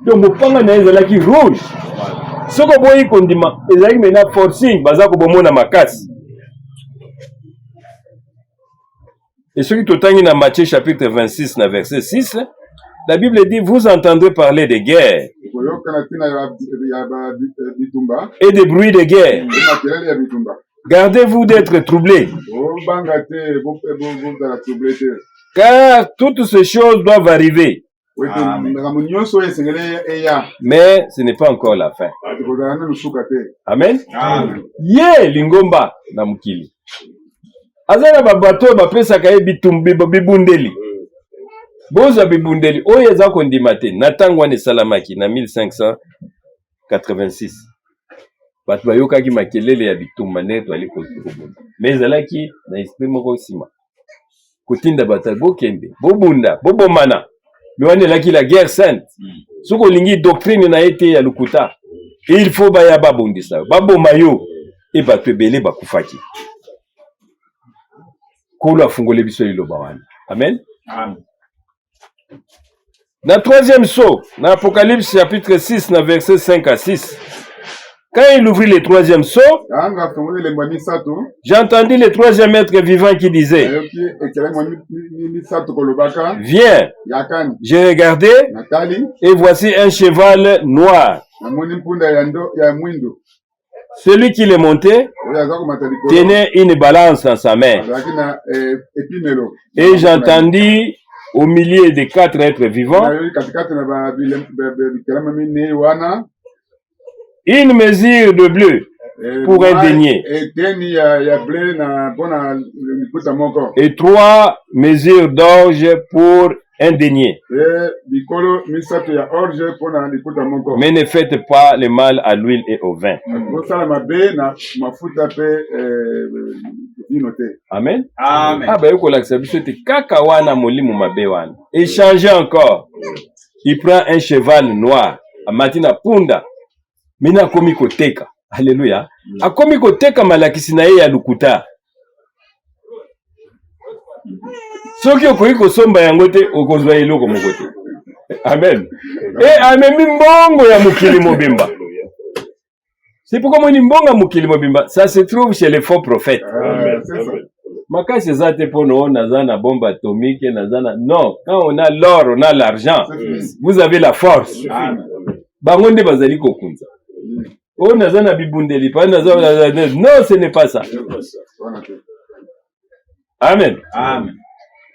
donc mopanga na ezalaki rouge soko boyi kondima ezalaki mena forcing baza kobomona makasi. Et ce qui totangi dans Matthieu chapitre 26, verset 6, la Bible dit, vous entendrez parler de guerre et des bruits de guerre. Gardez-vous d'être troublés, car toutes ces choses doivent arriver. Mais ce n'est pas encore la fin. Amen. Ye lingomba na mukili. Azana babato bapesaka ye bibundeli. Boza bibundeli oyo eza kondima te na ntango wana esalamaki na 1586. Bato bayokaki makelele ya bitumba nde twali kobunda. Mais ezalaki na esprit moko nsima. Kotinda bato bokende, bobunda, bobomana. Mais wana elaki la guerre sainte. Soki olingi doctrine na ye te ya lukuta. Il faut baya babundisa. Baboma yo. E bato ebele bakufaki. Kolo afungole biso liloba wana. Amen. Amen. Na troisième saut, dans Apocalypse chapitre 6, na verset 5 à 6. Quand il ouvrit le troisième saut, j'entendis le troisième être vivant qui disait, viens. J'ai regardé et voici un cheval noir. Celui qui le montait tenait une balance dans sa main. Et j'entendis au milieu des quatre êtres vivants une mesure de bleu pour un denier et 3 mesures d'orge pour un denier. Mais ne faites pas le mal à l'huile et au vin. Amen. Amen. Ah bah yoko la biso te kaka wana molimo mabe wana. Échangez encore. Il prend un cheval noir. Amatina punda. Mina komi koteka. Alléluia. Akomi koteka malakisi na ye ya lukuta. Soki okoki kosomba yango te okozwa eloko moko te. Amen. Et amemi mbongo ya mokili mobimba. C'est pourquoi moi ni mbongo mokili mobimba, ça se trouve chez les faux prophètes. Amen. Makasi zate pono nazana bombe atomique nazana non, quand on a l'or, on a l'argent. Vous avez la force. Bango nde bazali kokunza. Oh nazana bibundeli pa nazana non, ce n'est pas ça. Amen. Amen.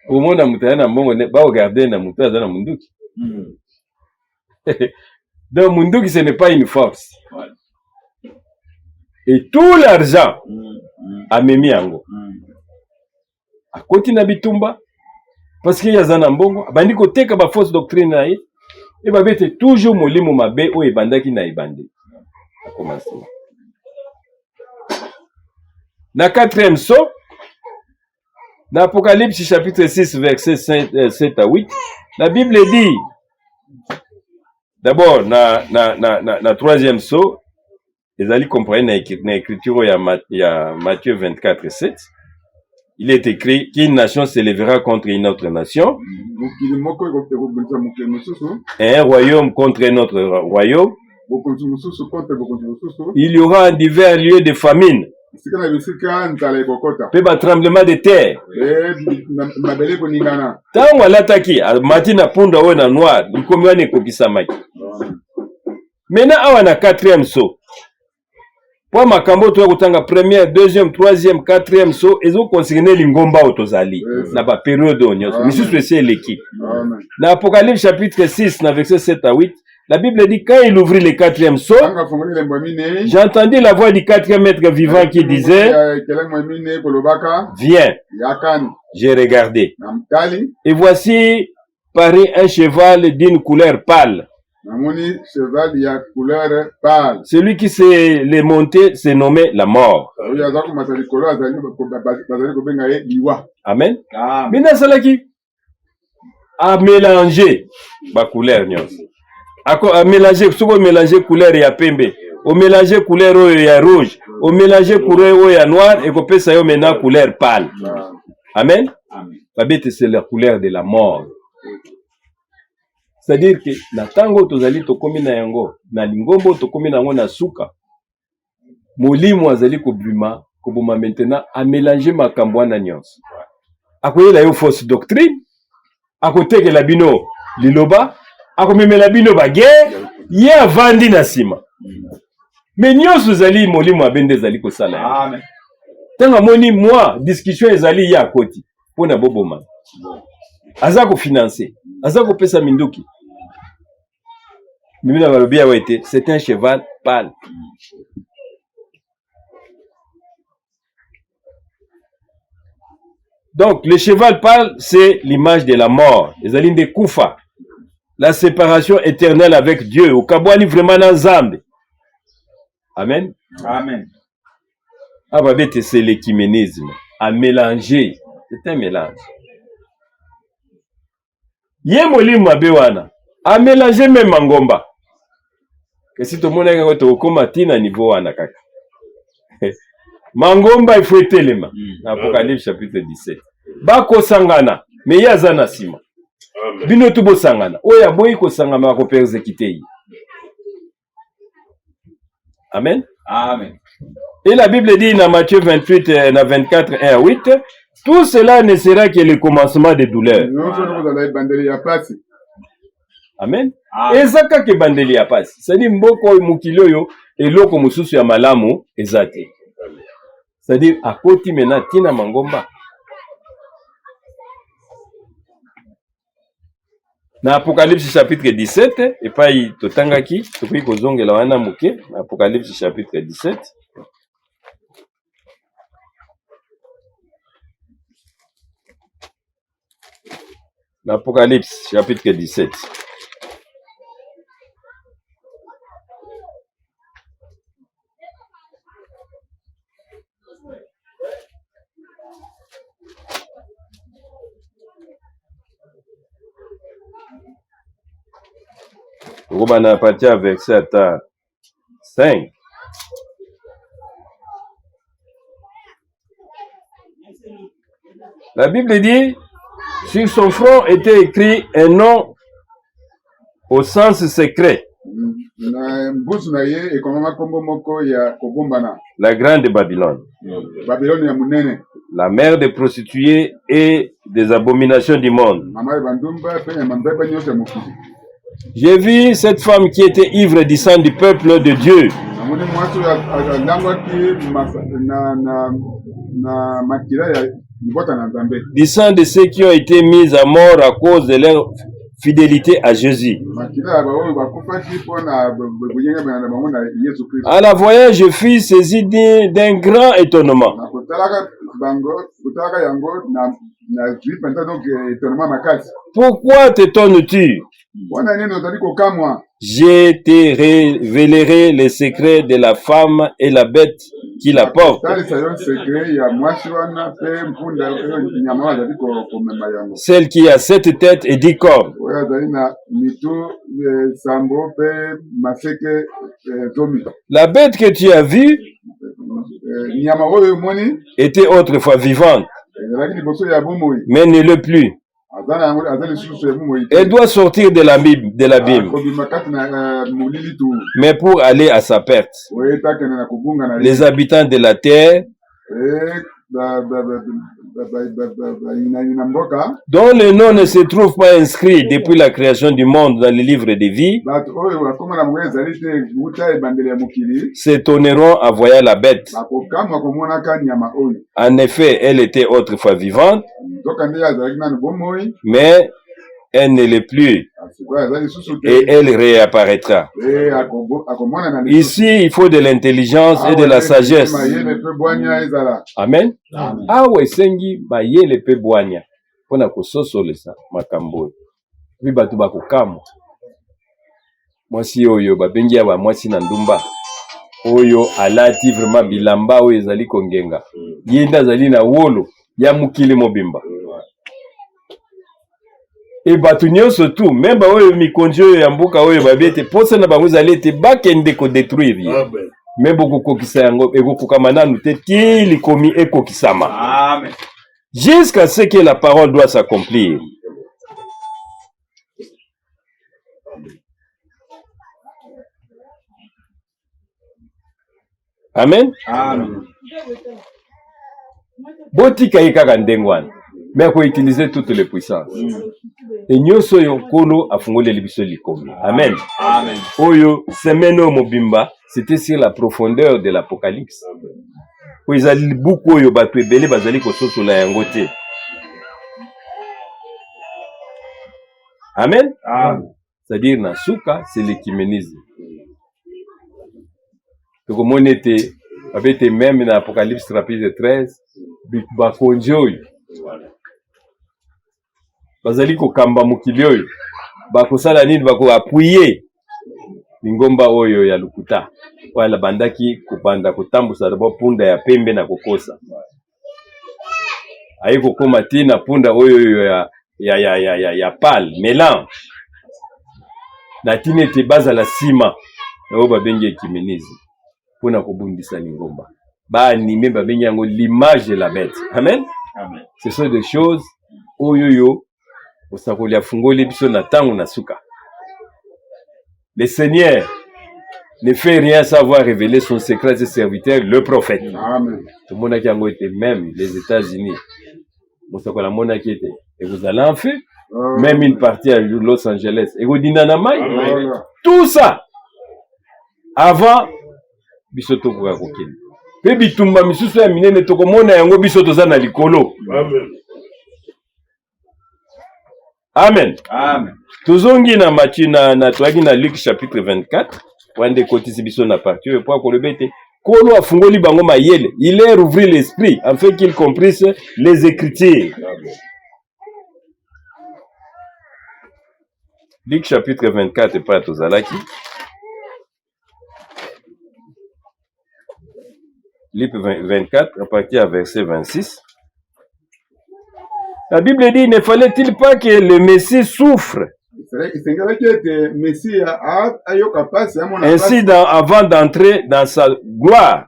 Au monde a mutana mbongo ne ba regarder na mutu azana munduki. Donc munduki ce n'est pas une force. Et tout l'argent a memi yango. A continue bitumba parce qu'il y a zana mbongo bandi ko teka ba fausse doctrine na ye et ba bete toujours molimo mabe o ebandaki na ebande. A commencer. Na 4e saut, dans Apocalypse chapitre 6 verset 7 à 8, la Bible dit d'abord na 3e saut, ils allaient comprendre na écriture ya Matthieu 24 7. Il est écrit qu'une nation s'élèvera contre une autre nation, et un royaume contre un autre royaume. Il y aura en divers lieux de famine, puis un tremblement de terre. Tant on l'attaque, matina punda ou na noir, il comme on est kokisamaki. Maintenant, on a 4e saut. Pour makambo to kutanga première, deuxième, troisième, 4e saut, ils ont consigné l'ingomba otozali. Na ba période onyoso. Misusu c'est l'équipe. Dans Apocalypse chapitre 6, dans verset 7 à 8, la Bible dit quand il ouvrit le 4e saut, j'ai entendu la voix du 4e être vivant qui disait, viens. J'ai regardé. Et voici parut un cheval d'une couleur pâle. Celui qui s'est monté s'est nommé la mort. Amen. Maintenant, c'est là qui a mélangé ma couleur. A mélangé, souvent mélanger couleur ya pembe, au mélanger couleur ya rouge, au mélanger couleur ya noir et qu'on peut ça maintenant couleur pâle. Amen. La bête c'est la couleur de la mort. C'est-à-dire que na tango tozali tokomi na yango, na lingombo tokomi na yango na suka. Molimo azali kobima, koboma maintenant a mélanger makambo wana nyonso. Akoyela yo fausse doctrine, akoteke la bino liloba, akomemela bino baguerre, ye avandi na sima. Mais nyonso ezali molimo abende ezali kosala. Amen. Tanga moni moi discussion ezali ya koti pona boboma. Aza ko financer, aza ko pesa minduki. Mimina balobia wete, c'est un cheval pâle. Donc le cheval pâle c'est l'image de la mort, ezali de kufa. La séparation éternelle avec Dieu, au kabwani vraiment na Nzambe. Amen. Amen. Ah bah bête c'est l'écuménisme, à mélanger, c'est un mélange. Yé molimo mabe wana, à mélanger même mangomba. Que si tout le monde est au coma tina niveau wana kaka. Mangomba il faut être l'élément. Apocalypse chapitre 17. Bako sangana, mais yazana sima. Bino tubo sangana. Oya boyi ko sangama ko persécuter. Amen. Amen. Et la Bible dit dans Matthieu 28, 24, 1 à 8, tout cela ne sera que le commencement des douleurs. Amen. Ezaka ke bandeli ya pasi. C'est-à-dire mboko mukilo yo eloko mususu ya malamu ezate. C'est-à-dire akoti mena tina mangomba. Na Apocalypse chapitre 17, et pas totangaki, tokoki kozongela wana muke, Apocalypse chapitre 17. L'Apocalypse, chapitre 17. On va partir à verset 5. La Bible dit, sur son front était écrit un nom au sens secret. La grande Babylone. La mère des prostituées et des abominations du monde. J'ai vu cette femme qui était ivre du sang du peuple de Dieu. Du sang de ceux qui ont été mis à mort à cause de leur fidélité à Jésus. À la voyant, je fus saisi d'un grand étonnement. Pourquoi t'étonnes-tu? Je te révélerai les secrets de la femme et la bête qui la porte. Celle qui a 7 têtes et 10 cornes. La bête que tu as vue était autrefois vivante, mais ne l'est plus. Elle doit sortir de l'abîme, mais pour aller à sa perte. Les habitants de la terre, dont le nom ne se trouve pas inscrit depuis la création du monde dans le livre de vie, s'étonneront en voyant la bête. En effet, elle était autrefois vivante, mais elle ne l'est plus et elle réapparaîtra. Ici, il faut de l'intelligence et de la sagesse. Amen. Awe sengi bayele pe bwanya pona kososolesa makambo. Bi batu bakokamo. Mwasi oyo babengi ya ba mwasi na ndumba. Oyo alati vraiment bilamba oyo ezali kongenga. Yenda zali na wolo ya mukili mobimba. Et batu nyonso tout, même ba oyo mikonzi oyo ya mboka oyo babete posa na bango zali ete bakende ko détruire. Amen. Mais beaucoup kokisa yango ekokoka nanu te ti likomi ekokisama. Amen. Jusqu'à ce que la parole doit s'accomplir. Amen. Amen. Botika yikaka ndengwana. Mais il faut utiliser toutes les puissances. Et nous sommes kolo afungole libiso likomi. Amen. Amen. Oyo semeno mobimba, c'était sur la profondeur de l'Apocalypse. Où ils allaient beaucoup oyo batu ebele bazali kososo la yango te. Amen. Amen. C'est-à-dire na suka, c'est l'écuménisme. Donc on était avec même dans l'Apocalypse chapitre 13, bakonjoy. Bazali ko kamba mukili oyo bakosala nini bako appuyer lingomba oyo ya lukuta wala bandaki kupanda kutambusa d'abord punda ya pembe na kokosa ayiko koma tina punda oyo ya pal mélange na tine te baza la sima na babengi ekiménisme pona kobundisa lingomba ba animé babengi yango l'image de la bête. Amen. Amen. Ce sont des choses oyo le Seigneur ne fait rien savoir révéler son secret à ses serviteurs, le prophète. Amen. Tout le monde qui a été même les États-Unis. Et vous allez en faire. Même une partie à Los Angeles. Et vous dites tout ça avant bisoto kwa kokeni. Pe bitumba misusu ya minene tokomona yango bisoto za na likolo. Amen. Amen. Amen. Tuzongi na Matthieu na toaki na Luc chapitre 24. Wande kotisi biso na partie pour ko lebete. Kolo afungoli bango mayele. Il leur ouvrit l'esprit afin qu'ils comprissent les écritures. Luc chapitre 24 pas tozalaki. Luc 24 à partir du verset 26. La Bible dit, ne fallait-il pas que le Messie souffre ainsi avant d'entrer dans sa gloire?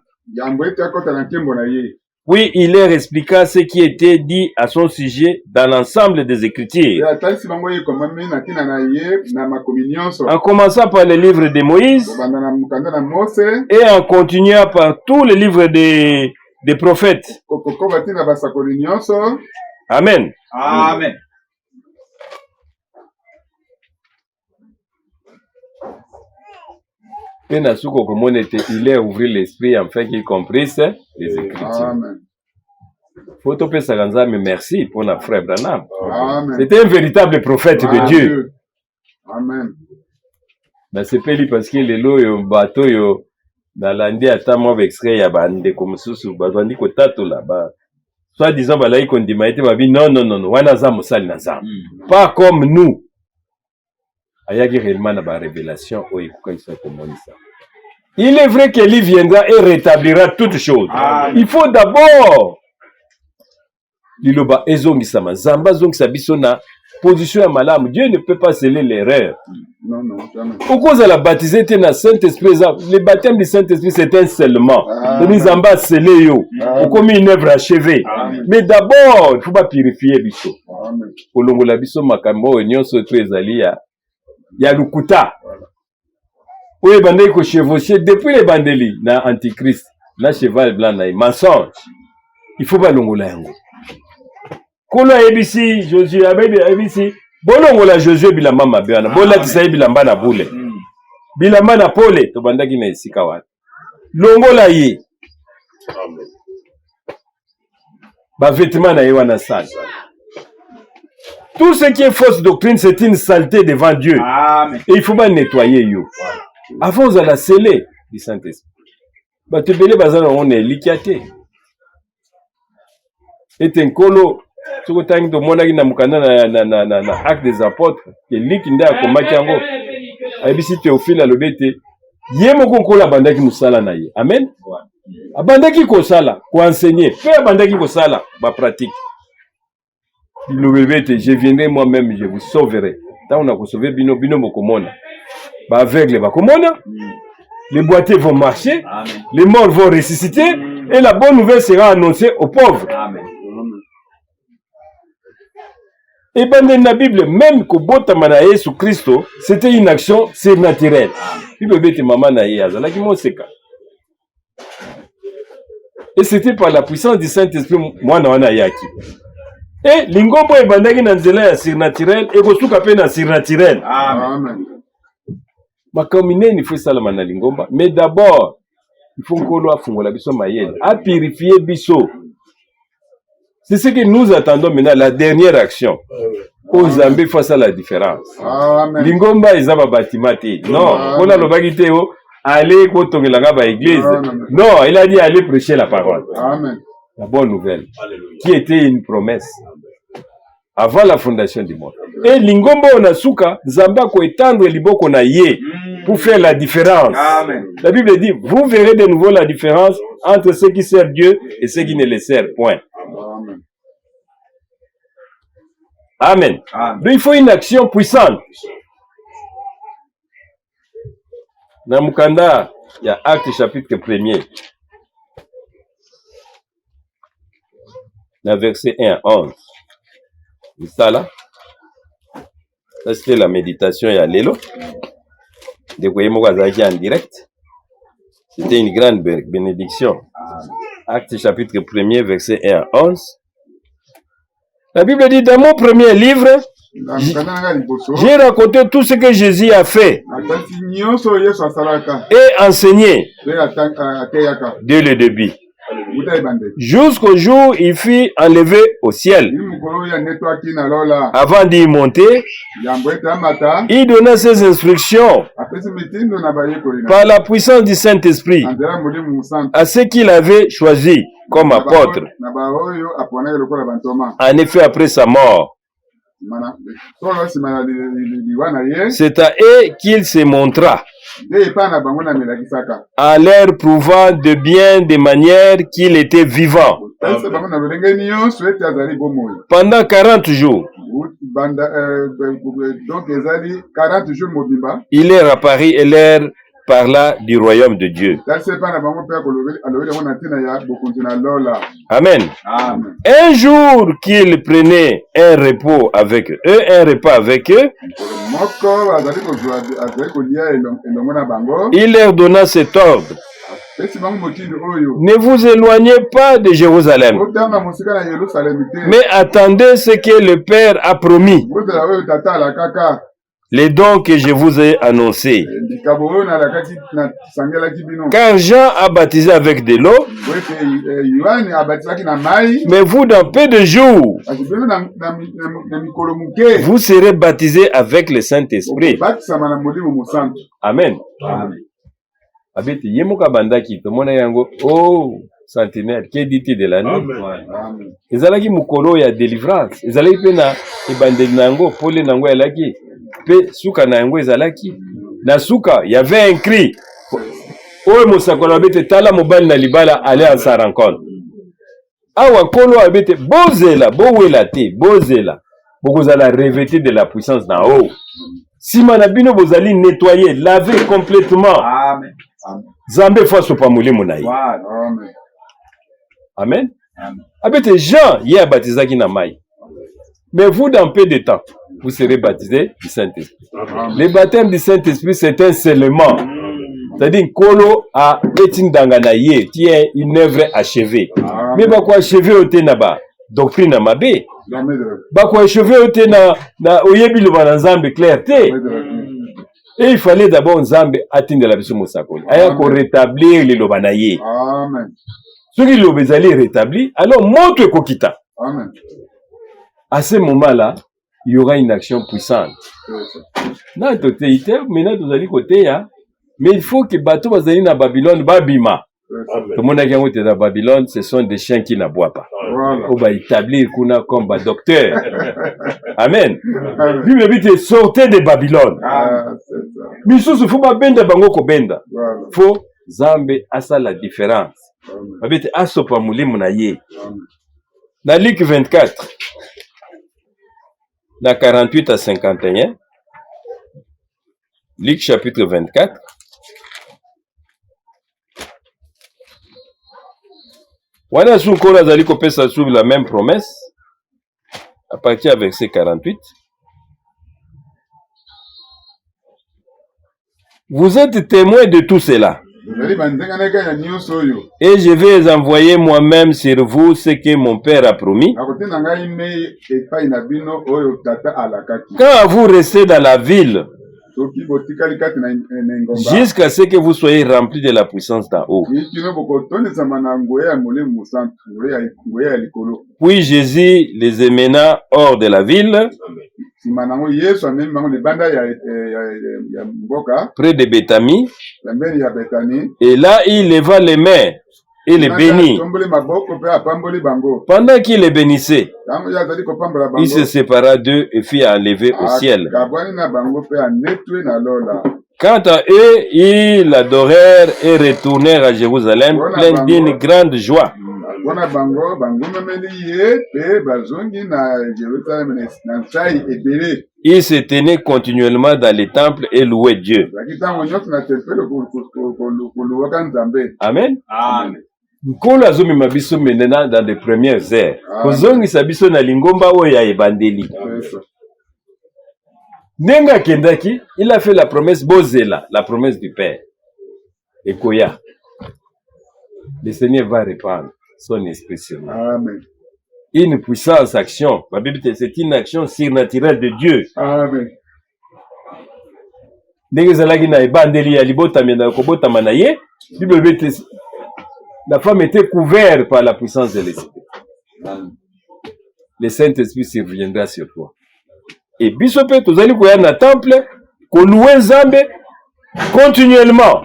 Puis il leur expliqua ce qui était dit à son sujet dans l'ensemble des Écritures. En commençant par le livre de Moïse et en continuant par tous les livres des prophètes. Amen. Amen. Et Nasuko il a ouvert l'esprit afin qu'il comprisse les Écritures. Faut te faire mais merci pour notre frère Branham. C'était un véritable prophète de Dieu. Amen. Mais c'est pas lui parce qu'il est là, il bateau, dans l'année à temps avec extrait, il y a bande comme sous, bazandi ko tato là, soit disant bah là il dit non, wanazam sal nazam. Pas comme nous. Ayagi réellement na ba révélation o ikuka ça comme ça. Il est vrai qu'il viendra et rétablira toutes choses. Il faut d'abord liloba ezongisama zamba zongisa biso na position ya malamu. Dieu ne peut pas sceller l'erreur. Non, jamais. Au cause de la baptisée dans le Saint-Esprit, le baptême du Saint-Esprit c'est un scellement. Les zamba scellé yo, comme une œuvre achevée. Mais d'abord, il faut pas purifier biso. Pour longola biso makambo nyonso to ezali ya lukuta. Oui, bandeli ko chevaucher depuis les bandeli na antichrist, na cheval blanc na mensonge. Il faut pas longola yango. Kolo ABC Josué ABC bolongola Josué bilamba mabeana bola tisayi bilamba na bule bilamba na pole to bandaki na esika wana longola ye ba vêtements na ye wana sale. Tout ce qui est fausse doctrine c'est une saleté devant Dieu. Amen. Et il faut pas nettoyer yo avant vous allez sceller du Saint-Esprit. Ba te belé bazana on est likiate et un colo. Ce que tu as dit, na acte des apôtres, que lik nda komaki yango. Ayebisi Théophile alobete, ye moko kola bandaki musala na ye. Amen. Abandaki ko sala, ko enseigner, pe abandaki ko sala, ba pratique. Lobete, je viendrai moi-même, je vous sauverai. Tant on a ko sauver bino mokomona. Ba aveugle ba komona. Les boiteux vont marcher, les morts vont ressusciter et la bonne nouvelle sera annoncée aux pauvres. Amen. Et dans la Bible, même que Botamana Yesu Christo, c'était une action surnaturelle. Et c'était par la puissance du Saint-Esprit, moi, yaki. Et l'ingombo est bandagi dans le surnaturel, et vous souka dans surnaturel. Amen. Ma commune, il faut ça la lingomba. Mais d'abord, il faut qu'on doit faire biso mayel, à purifier biso. C'est ce que nous attendons maintenant, la dernière action. Aux Zambie face à la différence. Lingomba izaba batimati. Non, on a le bagité aller kotonga la église. Non, il a dit aller prêcher la parole. Amen. La bonne nouvelle, qui était une promesse avant la fondation du monde. Et Lingomba onasuka Zamba ko étendre liboko na ye pour faire la différence. Amen. La Bible dit, vous verrez de nouveau la différence entre ceux qui servent Dieu et ceux qui ne le servent point. Amen. Amen. Donc il faut une action puissante. Dans Mukanda, il y a Acte chapitre 1er. Dans verset 1 à 11. C'est ça là. Ça c'était la méditation et à l'élo. De quoi en direct. C'était une grande bénédiction. Acte chapitre 1er, verset 1 à 11. La Bible dit, dans mon premier livre, j'ai raconté tout ce que Jésus a fait et enseigné dès le début. Jusqu'au jour où il fut enlevé au ciel. Avant d'y monter, il donna ses instructions par la puissance du Saint-Esprit à ceux qu'il avait choisis comme apôtres. En effet, après sa mort, C'est à eux qu'il se montra, en leur prouvant de bien des manières qu'il était vivant. Pendant 40 jours, il leur apparut et leur parla du royaume de Dieu. Amen. Un jour qu'il prenait un repas avec eux, il leur donna cet ordre: ne vous éloignez pas de Jérusalem, mais attendez ce que le Père a promis, les dons que je vous ai annoncés. Car Jean a baptisé avec de l'eau, mais vous, dans peu de jours, vous serez baptisés avec le Saint-Esprit. Amen. Abeti yemuka bandaki tomona yango centenaire qui dit de l'année. Ezalaki mukolo ya délivrance, ezalaki pe na ebandeli nango pole nango elaki pe suka na yango ezalaki na suka y avait un cri oyo mosakola abete tala mobali na libala aller à sa rencontre. Awa kolo abete bozela bowela te bozela bokozala revêtu de la puissance d'en haut. Sima na bino bozali nettoyer, laver complètement. Amen. Zambé face au pamolimo na ye. Amen. Abete Jean y a baptisé qui na mai. Mais vous, dans peu de temps, vous serez baptisés du Saint-Esprit. Le baptême du Saint-Esprit, c'est un scellement. C'est-à-dire Kolo a etin danganaye, qui est une œuvre achevée. Mais pourquoi achever au tenaba? Doctrine à mabe. Pourquoi achever au tena oyebi le banzambe clarté. Et il fallait d'abord Nzambe atteindre la vision Mosakoli. Aya ko rétablir le lobanaye. Amen. Ce qui l'obézali rétabli, alors montre kokita. Amen. À ce moment-là, il y aura une action puissante. Maintenant, vous allez côté, mais il faut que bateau bazali na Babylone babima. Tout le monde a gagné dans Babylone, ce sont des chiens qui n'aboient pas. On va établir qu'on a comme docteur. Amen. Bible dit sortez de Babylone. Mais il faut pas benda bango ko benda. Faut Zambe asa la différence. Babete asopa mulimu na ye. Na Luc 24. Na 48 à 51. Luc chapitre 24. Wana Soukola Zali Kopesa sous la même promesse, à partir du verset 48. Vous êtes témoins de tout cela. Et je vais envoyer moi-même sur vous ce que mon Père a promis. Quand vous restez dans la ville, jusqu'à ce que vous soyez remplis de la puissance d'en haut. Puis Jésus les emmena hors de la ville, près de Béthanie, et là il leva les mains et les bénit. Pendant qu'il les bénissait, il se sépara d'eux et fit enlever au ciel. Quant à eux, ils l'adorèrent et retournèrent à Jérusalem pleins d'une grande joie. Ils se tenaient continuellement dans les temples et louaient Dieu. Amen. Amen. Nkolo azomema biso maintenant dans les premières heures. Kozongisa biso na lingomba oyo ya ebandeli. Nenga kendaki, il a fait la promesse Bozela, la promesse du Père. Et Koya, le Seigneur va répandre son esprit sur nous. Amen. Une puissance action. La Bible dit c'est une action surnaturelle de Dieu. Amen. Nenga zalaki na ebandeli ya libota mena kobota manaye, Bible dit la femme était couverte par la puissance de l'Esprit. Le Saint-Esprit surviendra sur toi. Et bisope, tu allez courir dans le temple, qu'on loue Nzambe continuellement.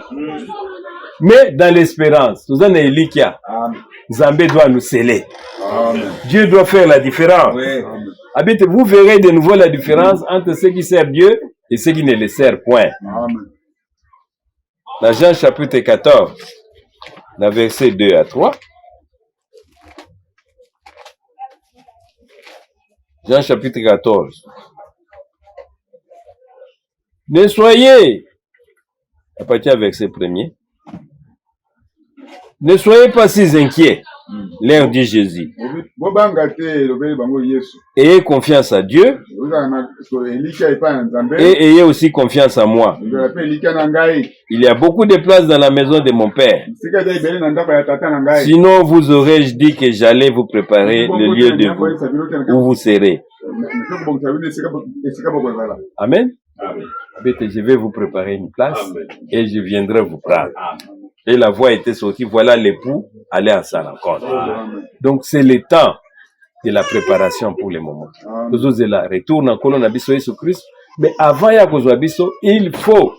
Mais dans l'espérance, tu allez Elikia. Nzambe doit nous sceller. Dieu doit faire la différence. Habite, vous verrez de nouveau la différence entre ceux qui servent Dieu et ceux qui ne le servent point. Amen. Dans Jean chapitre 14, dans versets 2 à 3. Jean chapitre 14. Ne soyez, à partir du verset 1er, ne soyez pas si inquiets, leur dit Jésus. Ayez confiance à Dieu et ayez aussi confiance en moi. Il y a beaucoup de places dans la maison de mon Père. Sinon, vous aurais-je dit que j'allais vous préparer le lieu de vous, où vous serez. Amen. Amen. Je vais vous préparer une place. Amen. Et je viendrai vous prendre. Et la voix était sortie, voilà l'époux aller à sa rencontre. Donc c'est le temps de la préparation pour le moment. Toujours là, retourne en colonne abisso Jésus Christ. Mais avant ya kozwa biso, il faut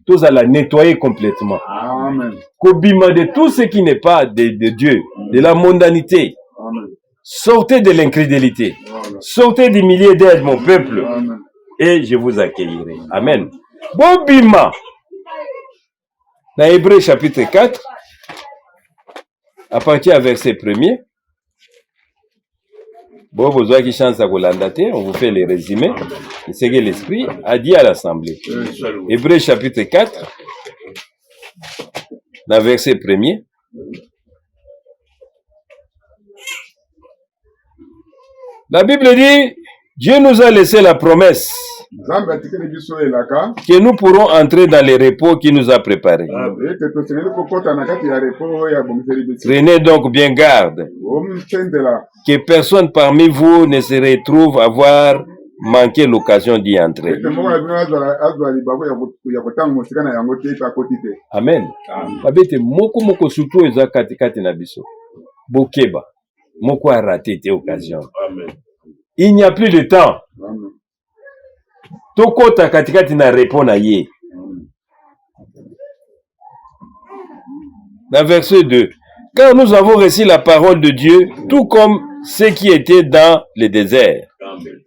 tous à la nettoyer complètement. Amen. Kobima de tout ce qui n'est pas de Dieu, de la mondanité. Amen. Sortez de l'incrédulité. Voilà. Sortez du milieu d'aide, mon peuple. Amen. Et je vous accueillerai. Amen. Bobima. Dans Hébreux chapitre 4, à partir du verset 1er, bon, vous avez qui chance à vous l'andater, on vous fait les résumés de ce que l'Esprit a dit à l'Assemblée. Hébreux chapitre 4, dans verset 1er. La Bible dit, Dieu nous a laissé la promesse que nous pourrons entrer dans le repos qu'il nous a préparé. Prenez donc bien garde que personne parmi vous ne se retrouve à avoir manqué l'occasion d'y entrer. Amen. Babete moko moko surtout eza katikati na biso. Bokeba. Moko a raté tes occasions. Amen. Il n'y a plus de temps. Amen. Tokota katikati na repos na ye. Dans verset 2. Car nous avons reçu la parole de Dieu, tout comme ceux qui étaient dans le désert.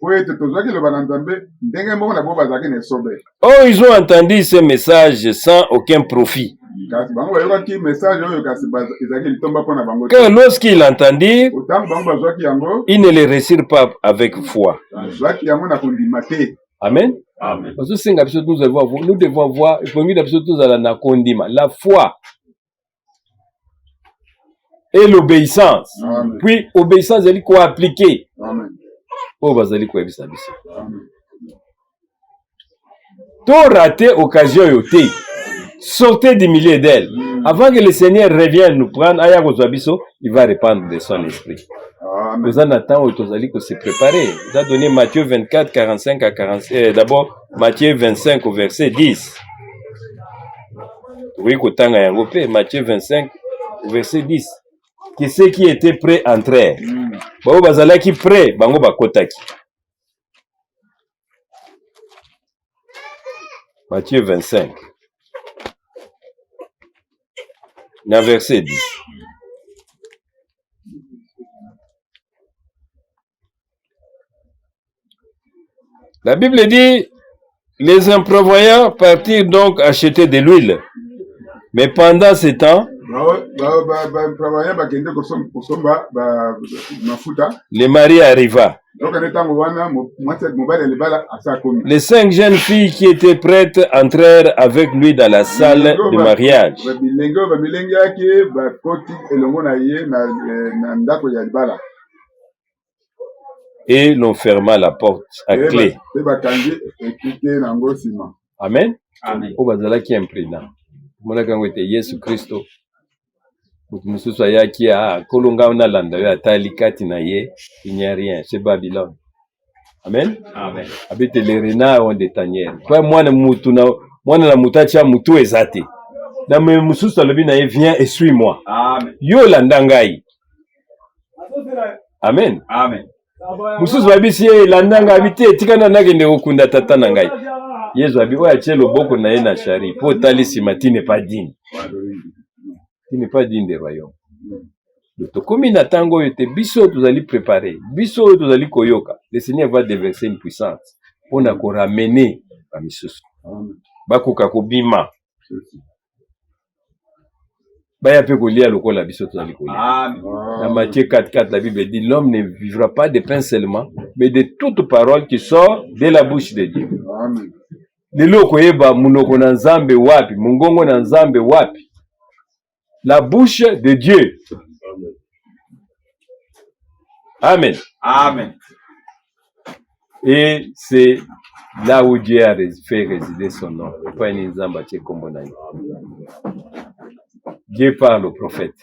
Oh, ils ont entendu ce message sans aucun profit. Car lorsqu'ils l'entendirent, ils ne le reçurent pas avec foi. Amen. Amen. Nous devons avoir la foi et l'obéissance. Amen. Puis, obéissance, elle est quoi appliquer. Amen. Oh, bazali quoi bisa bisa. Tout raté occasion yoté. Sortez du milieu d'elle. Avant que le Seigneur revienne nous prendre, aya kozabiso, il va répandre de son esprit. Nous en attendons au se préparer. Il a donné Matthieu 24, 45 à 46. D'abord, Matthieu 25 au verset 10. Oui, Matthieu 25 au verset 10. Que ceux qui étaient prêts entrèrent. Bango bazalaki prêts, bango bakotaki. Matthieu 25. Dans verset 10. La Bible dit, les imprévoyants partirent donc acheter de l'huile. Mais pendant ce temps, le mari arriva. Les 5 jeunes filles qui étaient prêtes entrèrent avec lui dans la salle de mariage. Et l'on ferma la porte à clé. Amen. Amen. O bazala qui imprudent. Mona kango te Yesu Kristo. Mutumususu ayaki a kolonga na landa yo atali kati na ye, il n'y a rien, c'est Babylone. Amen. Amen. Abete les renards ont des tanières. Kwa mwana na mutacha mutu ezate. Na me mususu alobi na ye viens et suis-moi. Amen. Yo landa ngai. Amen. Amen. Mususu babisi ye landa ngai bite tikana nakende kokunda tata na ngai. Yesu abi oya tie loboko na ye na shari po tali sima ti n'est pas digne. Tu n'es pas digne des royaumes. Tokomi na tango yote biso tozali préparer. Biso tozali koyoka. Le Seigneur va déverser une puissance pour na ko ramener ba misusu. Bakoka kobima. Baya pe kolia lokola biso tozali kolia. Dans Matthieu 4:4 la Bible dit l'homme ne vivra pas de pain seulement mais de toute parole qui sort de la bouche de Dieu. Amen. Lelo koyeba munoko na Nzambe wapi, mungongo na Nzambe wapi. La bouche de Dieu. Amen. Amen. Et c'est là où Dieu a fait résider son nom. Dieu parle au prophète.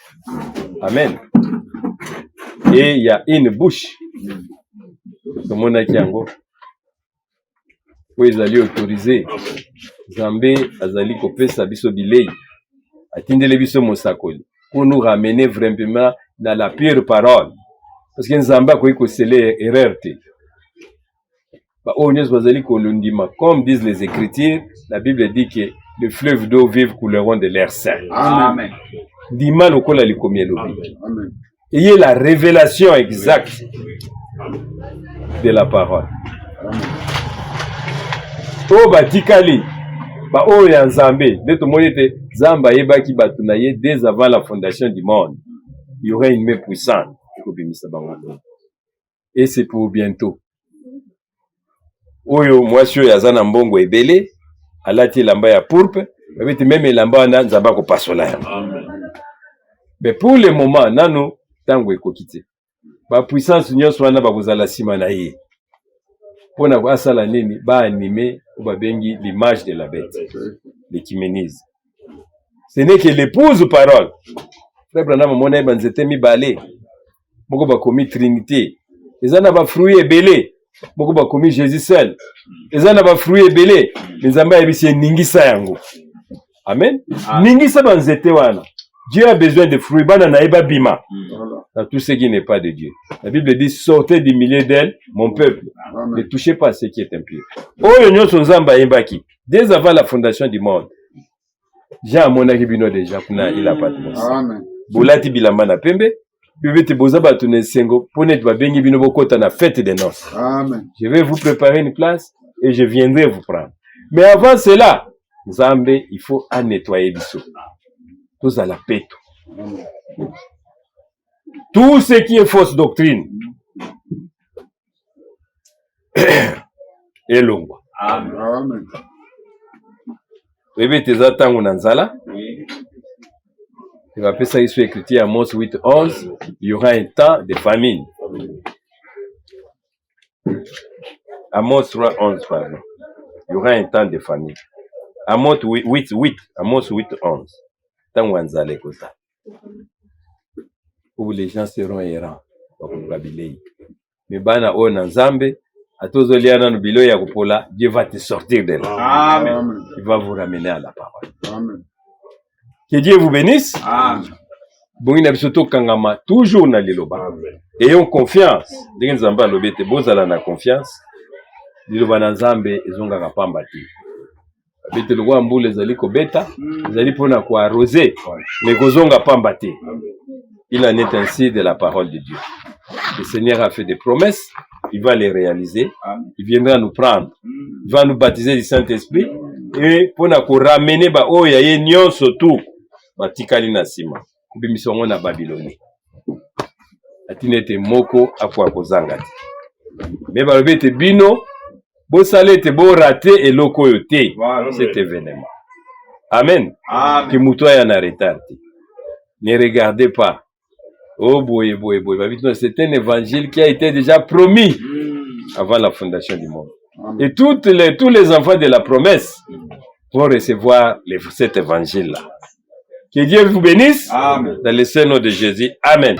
Amen. Et il y a une bouche. Tout le monde a qui en gros. Où ils allaient autoriser. Zambé, Azali, Kopé, Sabiso, Bilei. Atindele biso mosakoli. Pour nous ramener vraiment dans la pure parole. Parce que Nzamba a ko sele erreur te. Comme disent les Écritures, la Bible dit que les fleuves d'eau vive couleront de l'air saint. Amen. Dima lokola likomi elobi. Amen. Ayez la révélation exacte de la parole. Oh batikali, ba oh ya Nzambe, de to monete Zamba yebaki batu na ye dès avant la fondation du monde. Il y aurait une main puissante. Et c'est pour bientôt. Oyo mwasi oyo aza na mbongo ebele alati elamba ya pourpre babeti même elamba wana Nzamba kopasola yango. Mais pour le moment nano tango ekoki te ba puissance nyonso wana bakozala nsima na ye mpona koasala nini baanime oyo babengi l'image de la bête, l'écuménisme. Ce n'est que l'épouse parole. Frère Branham amona ye banzete mibale moko bakomi trinité eza na bafruit ebele moko bakomi Jésus seul eza na bafruit ebele Nzambe ayebisi ningisa yango. Amen. Ningisa banzete wana. Dieu a besoin de fruits bana na eba bima dans tout ce qui n'est pas de Dieu. La Bible dit sortez du milieu d'elle mon peuple. Ne touchez pas ce qui est impur. Oyo nyonso Nzambe ayebaki dès avant la fondation du monde. Jean amonaki bino déjà kuna il a pas de mot. Amen. Bolati bilamba na pembe bibete boza batu na sengo ponet babengi bino bokota na fête des noces. Amen. Je vais vous préparer une place et je viendrai vous prendre. Mais avant cela, Nzambe, il faut en nettoyer biso. Tous à la pète. Tout ce qui est fausse doctrine est long. Amen. Bibete za tango na nzala. Il va appeler ça ici écrit à Amos 8:11. Il y aura un temps de famine. Amos 3:11, pardon. Il y aura un temps de famine. Amos 8:8. Amos 8:11. Tant wanzale kosa. Où les gens seront errants. Mais bana o na Nzambe, atozoliana no bilo ya kupola, Dieu va te sortir de là. Amen. Il va vous ramener à la parole. Amen. Que Dieu vous bénisse. Amen. Bongina bisoto kangama toujours na liloba. Ayons confiance. Ndenge Nzambe alobete bozala na confiance. Liloba na Nzambe ezonga kapamba ti. Bete lwa mbule zali ko beta, zali pona ko arroser, mais kozonga pamba ti. Il en est ainsi de la parole de Dieu. Le Seigneur a fait des promesses, il va les réaliser. Il viendra nous prendre. Il va nous baptiser du Saint-Esprit et pona ko ramener ba oya ye nyonso tout. Batikali na sima. Bimisongo na Babylonie. Atinete moko akwa kozanga ti. Mais ba bete bino bo salete bo raté et loko yote cet événement. Amen. Que mutoya na retard. Ne regardez pas. Oh boy. C'est un évangile qui a été déjà promis avant la fondation du monde. Et tous les enfants de la promesse vont recevoir cet évangile-là. Que Dieu vous bénisse. Amen. Dans le Saint nom de Jésus. Amen.